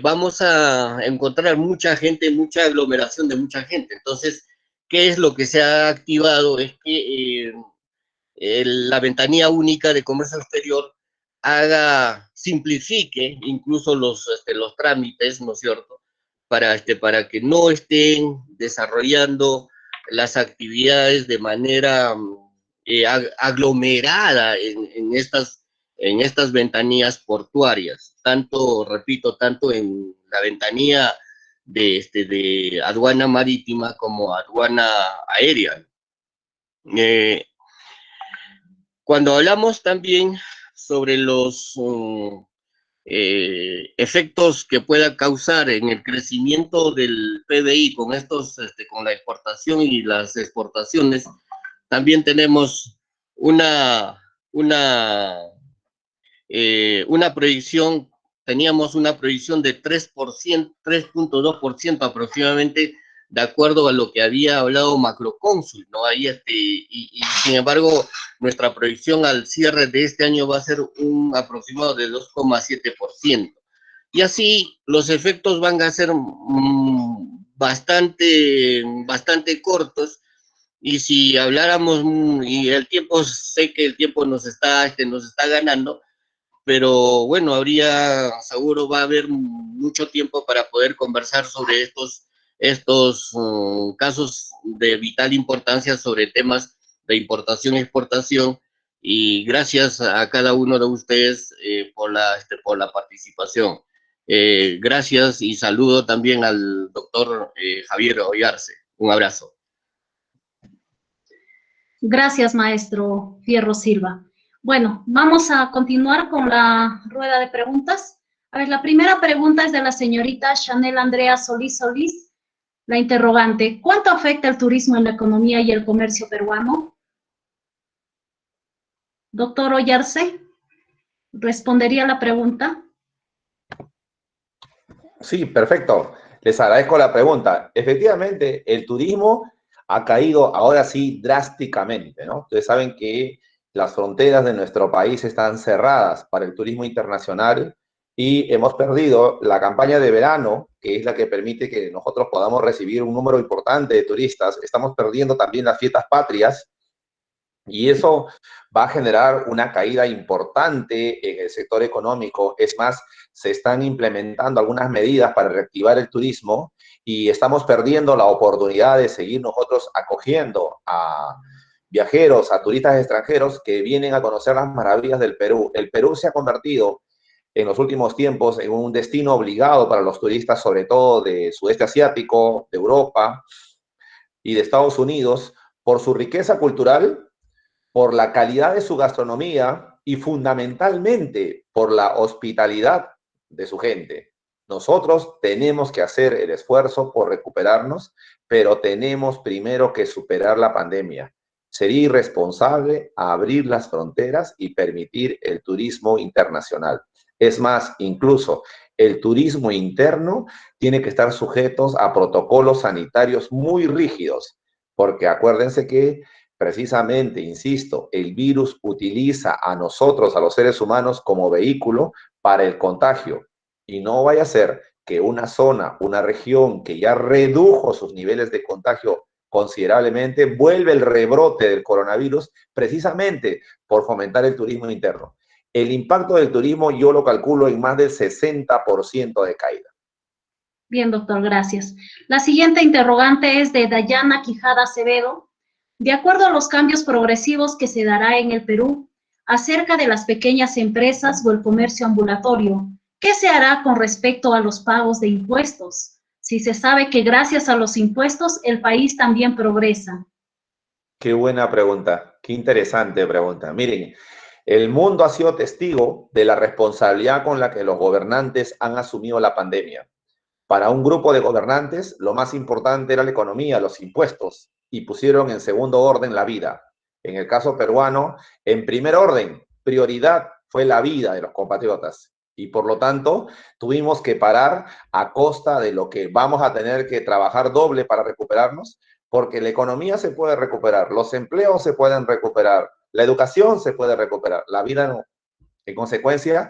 vamos a encontrar mucha gente, mucha aglomeración de mucha gente. Entonces, ¿qué es lo que se ha activado? Es que la ventanilla única de comercio exterior simplifique incluso los trámites, ¿no es cierto? Para que no estén desarrollando las actividades de manera aglomerada en estas ventanillas portuarias, repito, tanto en la ventanilla de aduana marítima como aduana aérea. Cuando hablamos también sobre los efectos que pueda causar en el crecimiento del PBI con la exportación y las exportaciones, también tenemos una proyección, teníamos una proyección de 3.2% aproximadamente, de acuerdo a lo que había hablado Macrocónsul, ¿no? Ahí y sin embargo, nuestra proyección al cierre de este año va a ser un aproximado de 2,7%. Y así los efectos van a ser bastante cortos. Y si habláramos, y sé que el tiempo nos está ganando, pero bueno, seguro va a haber mucho tiempo para poder conversar sobre estos casos de vital importancia sobre temas de importación y exportación, y gracias a cada uno de ustedes por la participación. Gracias y saludo también al doctor Javier Oyarse. Un abrazo. Gracias, maestro Fierro Silva. Bueno, vamos a continuar con la rueda de preguntas. A ver, la primera pregunta es de la señorita Chanel Andrea Solís Solís. La interrogante, ¿cuánto afecta el turismo en la economía y el comercio peruano? Doctor Oyarse, ¿respondería la pregunta? Sí, perfecto. Les agradezco la pregunta. Efectivamente, el turismo ha caído ahora sí drásticamente, ¿no? Ustedes saben que las fronteras de nuestro país están cerradas para el turismo internacional y hemos perdido la campaña de verano, que es la que permite que nosotros podamos recibir un número importante de turistas. Estamos perdiendo también las fiestas patrias y eso va a generar una caída importante en el sector económico. Es más, se están implementando algunas medidas para reactivar el turismo y estamos perdiendo la oportunidad de seguir nosotros acogiendo a viajeros, a turistas extranjeros que vienen a conocer las maravillas del Perú. El Perú se ha convertido en los últimos tiempos en un destino obligado para los turistas, sobre todo de sudeste asiático, de Europa y de Estados Unidos, por su riqueza cultural, por la calidad de su gastronomía y fundamentalmente por la hospitalidad de su gente. Nosotros tenemos que hacer el esfuerzo por recuperarnos, pero tenemos primero que superar la pandemia. Sería irresponsable abrir las fronteras y permitir el turismo internacional. Es más, incluso el turismo interno tiene que estar sujetos a protocolos sanitarios muy rígidos, porque acuérdense que precisamente, insisto, el virus utiliza a nosotros, a los seres humanos, como vehículo para el contagio. Y no vaya a ser que una zona, una región que ya redujo sus niveles de contagio considerablemente, vuelve el rebrote del coronavirus precisamente por fomentar el turismo interno. El impacto del turismo yo lo calculo en más del 60% de caída. Bien, doctor, gracias. La siguiente interrogante es de Dayana Quijada Acevedo. De acuerdo a los cambios progresivos que se dará en el Perú acerca de las pequeñas empresas o el comercio ambulatorio, ¿qué se hará con respecto a los pagos de impuestos? Si se sabe que gracias a los impuestos el país también progresa. Qué buena pregunta, qué interesante pregunta. Miren, el mundo ha sido testigo de la responsabilidad con la que los gobernantes han asumido la pandemia. Para un grupo de gobernantes, lo más importante era la economía, los impuestos, y pusieron en segundo orden la vida. En el caso peruano, en primer orden, prioridad fue la vida de los compatriotas. Y por lo tanto, tuvimos que parar a costa de lo que vamos a tener que trabajar doble para recuperarnos, porque la economía se puede recuperar, los empleos se pueden recuperar, la educación se puede recuperar, la vida no. En consecuencia,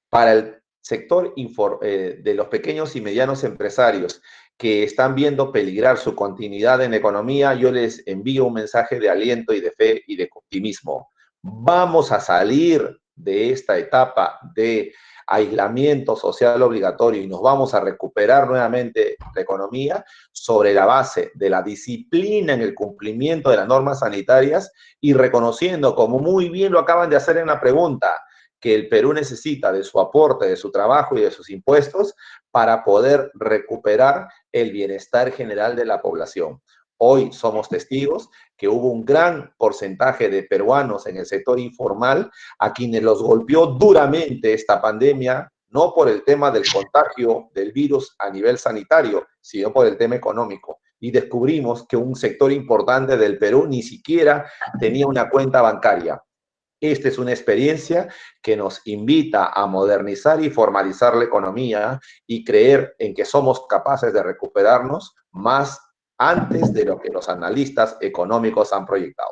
para el sector de los pequeños y medianos empresarios que están viendo peligrar su continuidad en la economía, yo les envío un mensaje de aliento y de fe y de optimismo. Vamos a salir de esta etapa de aislamiento social obligatorio y nos vamos a recuperar nuevamente la economía sobre la base de la disciplina en el cumplimiento de las normas sanitarias y reconociendo, como muy bien lo acaban de hacer en la pregunta, que el Perú necesita de su aporte, de su trabajo y de sus impuestos para poder recuperar el bienestar general de la población. Hoy somos testigos que hubo un gran porcentaje de peruanos en el sector informal a quienes los golpeó duramente esta pandemia, no por el tema del contagio del virus a nivel sanitario, sino por el tema económico. Y descubrimos que un sector importante del Perú ni siquiera tenía una cuenta bancaria. Esta es una experiencia que nos invita a modernizar y formalizar la economía y creer en que somos capaces de recuperarnos más antes de lo que los analistas económicos han proyectado.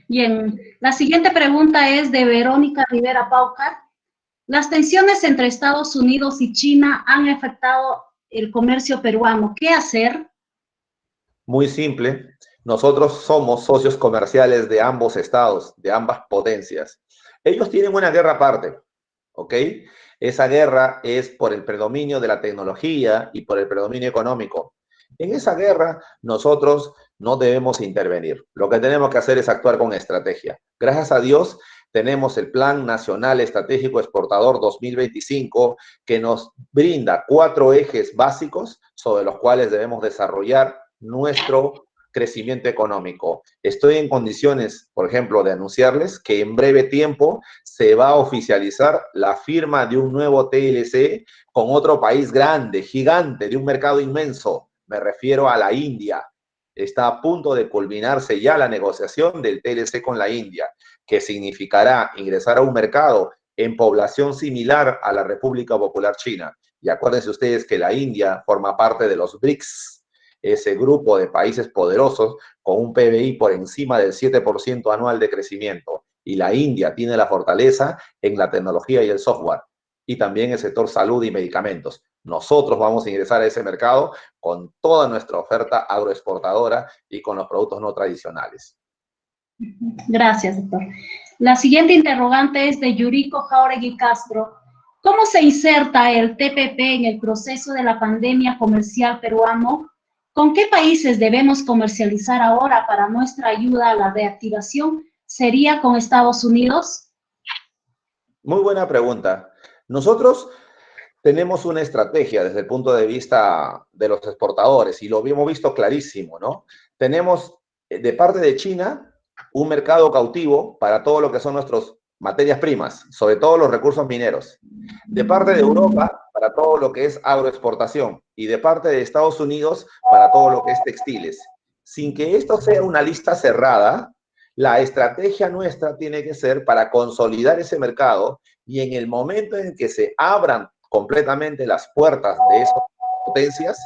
Bien, la siguiente pregunta es de Verónica Rivera Paucar. Las tensiones entre Estados Unidos y China han afectado el comercio peruano. ¿Qué hacer? Muy simple. Nosotros somos socios comerciales de ambos estados, de ambas potencias. Ellos tienen una guerra aparte, ¿ok? Esa guerra es por el predominio de la tecnología y por el predominio económico. En esa guerra nosotros no debemos intervenir. Lo que tenemos que hacer es actuar con estrategia. Gracias a Dios tenemos el Plan Nacional Estratégico Exportador 2025 que nos brinda 4 ejes básicos sobre los cuales debemos desarrollar nuestro crecimiento económico. Estoy en condiciones, por ejemplo, de anunciarles que en breve tiempo se va a oficializar la firma de un nuevo TLC con otro país grande, gigante, de un mercado inmenso. Me refiero a la India. Está a punto de culminarse ya la negociación del TLC con la India, que significará ingresar a un mercado en población similar a la República Popular China. Y acuérdense ustedes que la India forma parte de los BRICS. ese grupo de países poderosos con un PBI por encima del 7% anual de crecimiento. Y la India tiene la fortaleza en la tecnología y el software, y también el sector salud y medicamentos. Nosotros vamos a ingresar a ese mercado con toda nuestra oferta agroexportadora y con los productos no tradicionales. Gracias, doctor. La siguiente interrogante es de Yuriko Jauregui Castro. ¿Cómo se inserta el TPP en el proceso de la pandemia comercial peruano? ¿Con qué países debemos comercializar ahora para nuestra ayuda a la reactivación? ¿Sería con Estados Unidos? Muy buena pregunta. Nosotros tenemos una estrategia desde el punto de vista de los exportadores y lo hemos visto clarísimo, ¿no? Tenemos de parte de China un mercado cautivo para todo lo que son nuestras materias primas, sobre todo los recursos mineros. De parte de Europa para todo lo que es agroexportación y de parte de Estados Unidos para todo lo que es textiles. Sin que esto sea una lista cerrada, la estrategia nuestra tiene que ser para consolidar ese mercado y en el momento en que se abran completamente las puertas de esas potencias,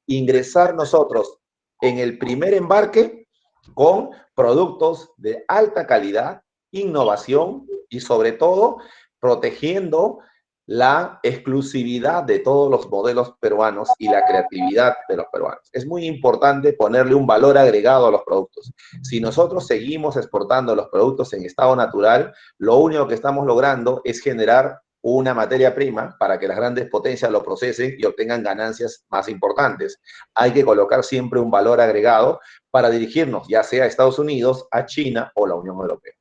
ingresar nosotros en el primer embarque con productos de alta calidad, innovación y sobre todo protegiendo la exclusividad de todos los modelos peruanos y la creatividad de los peruanos. Es muy importante ponerle un valor agregado a los productos. Si nosotros seguimos exportando los productos en estado natural, lo único que estamos logrando es generar una materia prima para que las grandes potencias lo procesen y obtengan ganancias más importantes. Hay que colocar siempre un valor agregado para dirigirnos, ya sea a Estados Unidos, a China o la Unión Europea.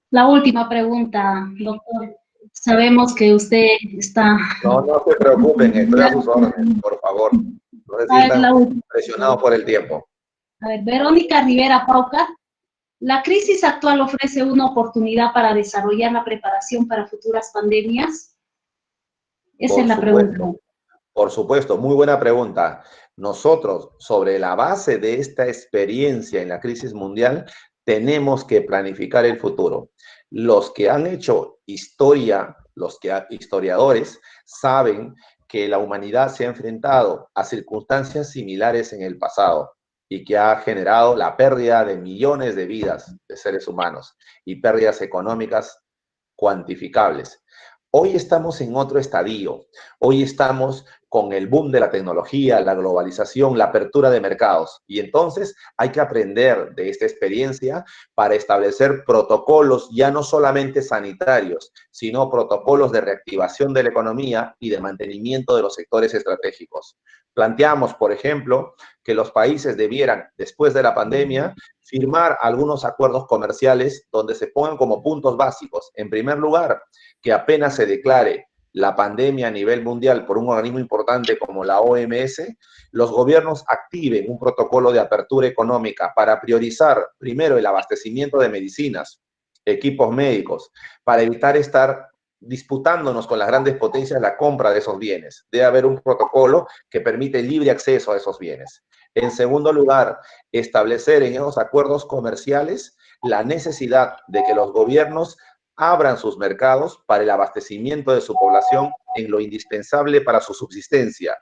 La última pregunta, doctor. Sabemos que usted está... No se preocupen, estoy a sus órdenes, por favor. No se sientan presionados por el tiempo. A ver, Verónica Rivera Pauca. ¿La crisis actual ofrece una oportunidad para desarrollar la preparación para futuras pandemias? Esa es la pregunta. Por supuesto, muy buena pregunta. Nosotros, sobre la base de esta experiencia en la crisis mundial, tenemos que planificar el futuro. Los que han hecho historia, historiadores, saben que la humanidad se ha enfrentado a circunstancias similares en el pasado y que ha generado la pérdida de millones de vidas de seres humanos y pérdidas económicas cuantificables. Hoy estamos en otro estadio. Hoy estamos con el boom de la tecnología, la globalización, la apertura de mercados. Y entonces hay que aprender de esta experiencia para establecer protocolos ya no solamente sanitarios, sino protocolos de reactivación de la economía y de mantenimiento de los sectores estratégicos. Planteamos, por ejemplo, que los países debieran, después de la pandemia, firmar algunos acuerdos comerciales donde se pongan como puntos básicos. En primer lugar, que apenas se declare la pandemia a nivel mundial por un organismo importante como la OMS, los gobiernos activen un protocolo de apertura económica para priorizar primero el abastecimiento de medicinas, equipos médicos, para evitar estar disputándonos con las grandes potencias la compra de esos bienes. Debe haber un protocolo que permite libre acceso a esos bienes. En segundo lugar, establecer en esos acuerdos comerciales la necesidad de que los gobiernos abran sus mercados para el abastecimiento de su población en lo indispensable para su subsistencia.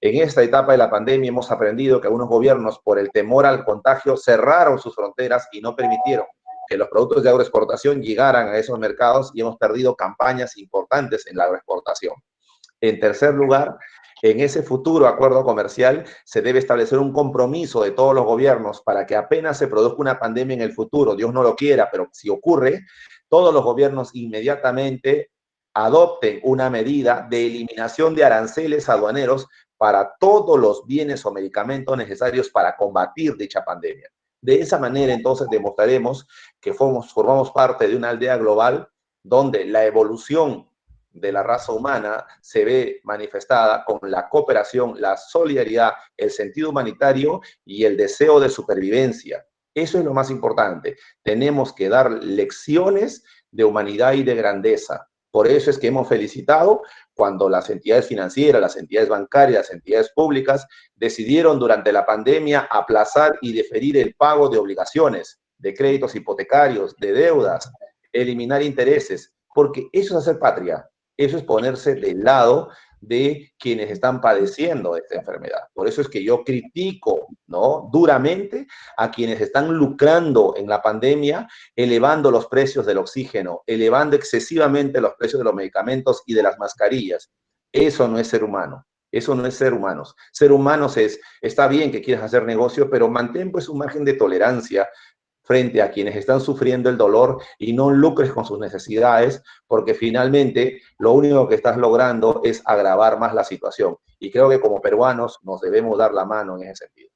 En esta etapa de la pandemia hemos aprendido que algunos gobiernos, por el temor al contagio, cerraron sus fronteras y no permitieron que los productos de agroexportación llegaran a esos mercados y hemos perdido campañas importantes en la agroexportación. En tercer lugar, en ese futuro acuerdo comercial se debe establecer un compromiso de todos los gobiernos para que apenas se produzca una pandemia en el futuro, Dios no lo quiera, pero si ocurre, todos los gobiernos inmediatamente adopten una medida de eliminación de aranceles aduaneros para todos los bienes o medicamentos necesarios para combatir dicha pandemia. De esa manera, entonces, demostraremos que formamos parte de una aldea global donde la evolución de la raza humana se ve manifestada con la cooperación, la solidaridad, el sentido humanitario y el deseo de supervivencia. Eso es lo más importante. Tenemos que dar lecciones de humanidad y de grandeza. Por eso es que hemos felicitado cuando las entidades financieras, las entidades bancarias, las entidades públicas decidieron durante la pandemia aplazar y deferir el pago de obligaciones, de créditos hipotecarios, de deudas, eliminar intereses, porque eso es hacer patria, eso es ponerse del lado de quienes están padeciendo esta enfermedad. Por eso es que yo critico, ¿no?, duramente a quienes están lucrando en la pandemia, elevando los precios del oxígeno, elevando excesivamente los precios de los medicamentos y de las mascarillas. Eso no es ser humano. Eso no es ser humanos. Ser humanos es, está bien que quieras hacer negocio, pero mantén pues un margen de tolerancia frente a quienes están sufriendo el dolor y no lucres con sus necesidades, porque finalmente lo único que estás logrando es agravar más la situación. Y creo que como peruanos nos debemos dar la mano en ese sentido.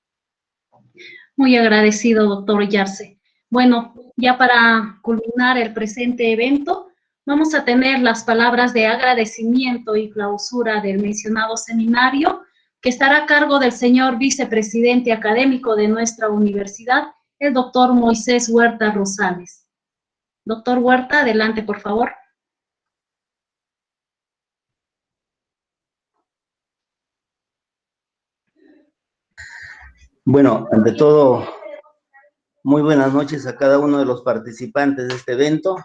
Muy agradecido, doctor Yarse. Bueno, ya para culminar el presente evento, vamos a tener las palabras de agradecimiento y clausura del mencionado seminario, que estará a cargo del señor vicepresidente académico de nuestra universidad, el doctor Moisés Huerta Rosales. Doctor Huerta, adelante, por favor. Bueno, ante todo, muy buenas noches a cada uno de los participantes de este evento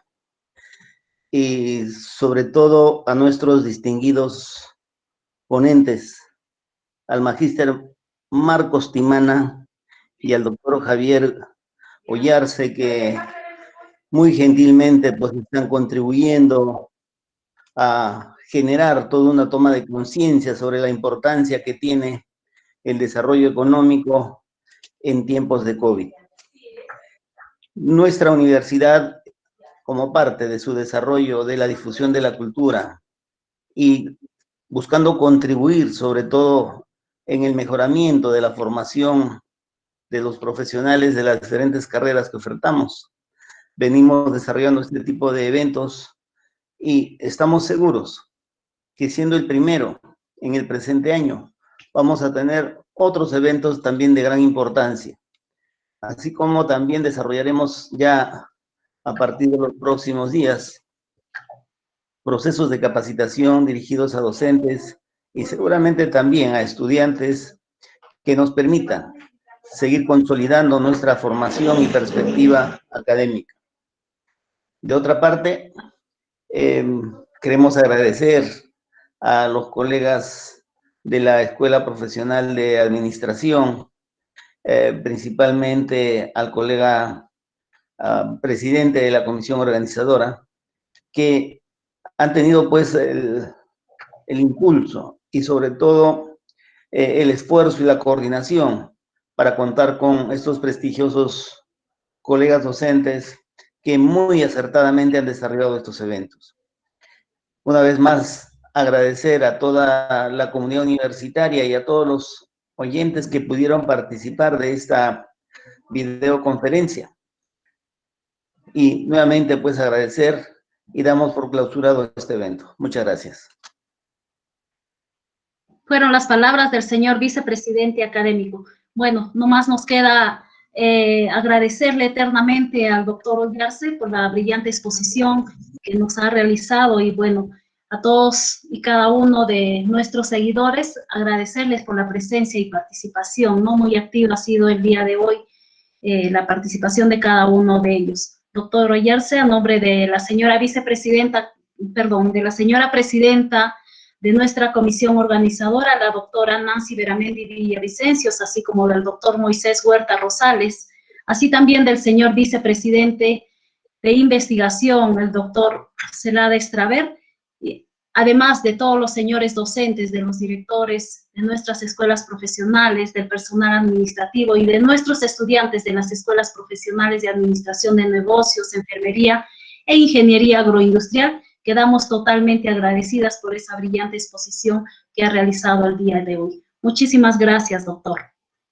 y sobre todo a nuestros distinguidos ponentes, al magíster Marcos Timana y al doctor Javier Ollarse, que muy gentilmente pues están contribuyendo a generar toda una toma de conciencia sobre la importancia que tiene el desarrollo económico en tiempos de COVID. Nuestra universidad, como parte de su desarrollo de la difusión de la cultura y buscando contribuir sobre todo en el mejoramiento de la formación de los profesionales de las diferentes carreras que ofertamos, venimos desarrollando este tipo de eventos y estamos seguros que siendo el primero en el presente año, vamos a tener otros eventos también de gran importancia, así como también desarrollaremos ya a partir de los próximos días procesos de capacitación dirigidos a docentes y seguramente también a estudiantes que nos permitan seguir consolidando nuestra formación y perspectiva académica. De otra parte, queremos agradecer a los colegas de la Escuela Profesional de Administración, principalmente al colega presidente de la comisión organizadora, que han tenido pues el impulso y sobre todo el esfuerzo y la coordinación para contar con estos prestigiosos colegas docentes que muy acertadamente han desarrollado estos eventos. Una vez más, agradecer a toda la comunidad universitaria y a todos los oyentes que pudieron participar de esta videoconferencia. Y nuevamente, pues, agradecer y damos por clausurado este evento. Muchas gracias. Fueron las palabras del señor vicepresidente académico. Bueno, nomás nos queda agradecerle eternamente al doctor Ollarse por la brillante exposición que nos ha realizado y bueno, a todos y cada uno de nuestros seguidores, agradecerles por la presencia y participación, ¿no? Muy activa ha sido el día de hoy la participación de cada uno de ellos. Doctor Ollarse, a nombre de la señora vicepresidenta, perdón, de la señora presidenta de nuestra comisión organizadora, la doctora Nancy Beramendi Villavicencios, así como del doctor Moisés Huerta Rosales, así también del señor vicepresidente de investigación, el doctor Celada Estraver, además de todos los señores docentes, de los directores de nuestras escuelas profesionales, del personal administrativo y de nuestros estudiantes de las escuelas profesionales de administración de negocios, enfermería e ingeniería agroindustrial. Quedamos totalmente agradecidas por esa brillante exposición que ha realizado el día de hoy. Muchísimas gracias, doctor.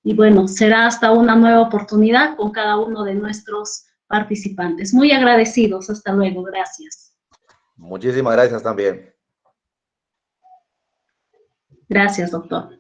Y bueno, será hasta una nueva oportunidad con cada uno de nuestros participantes. Muy agradecidos. Hasta luego. Gracias. Muchísimas gracias también. Gracias, doctor.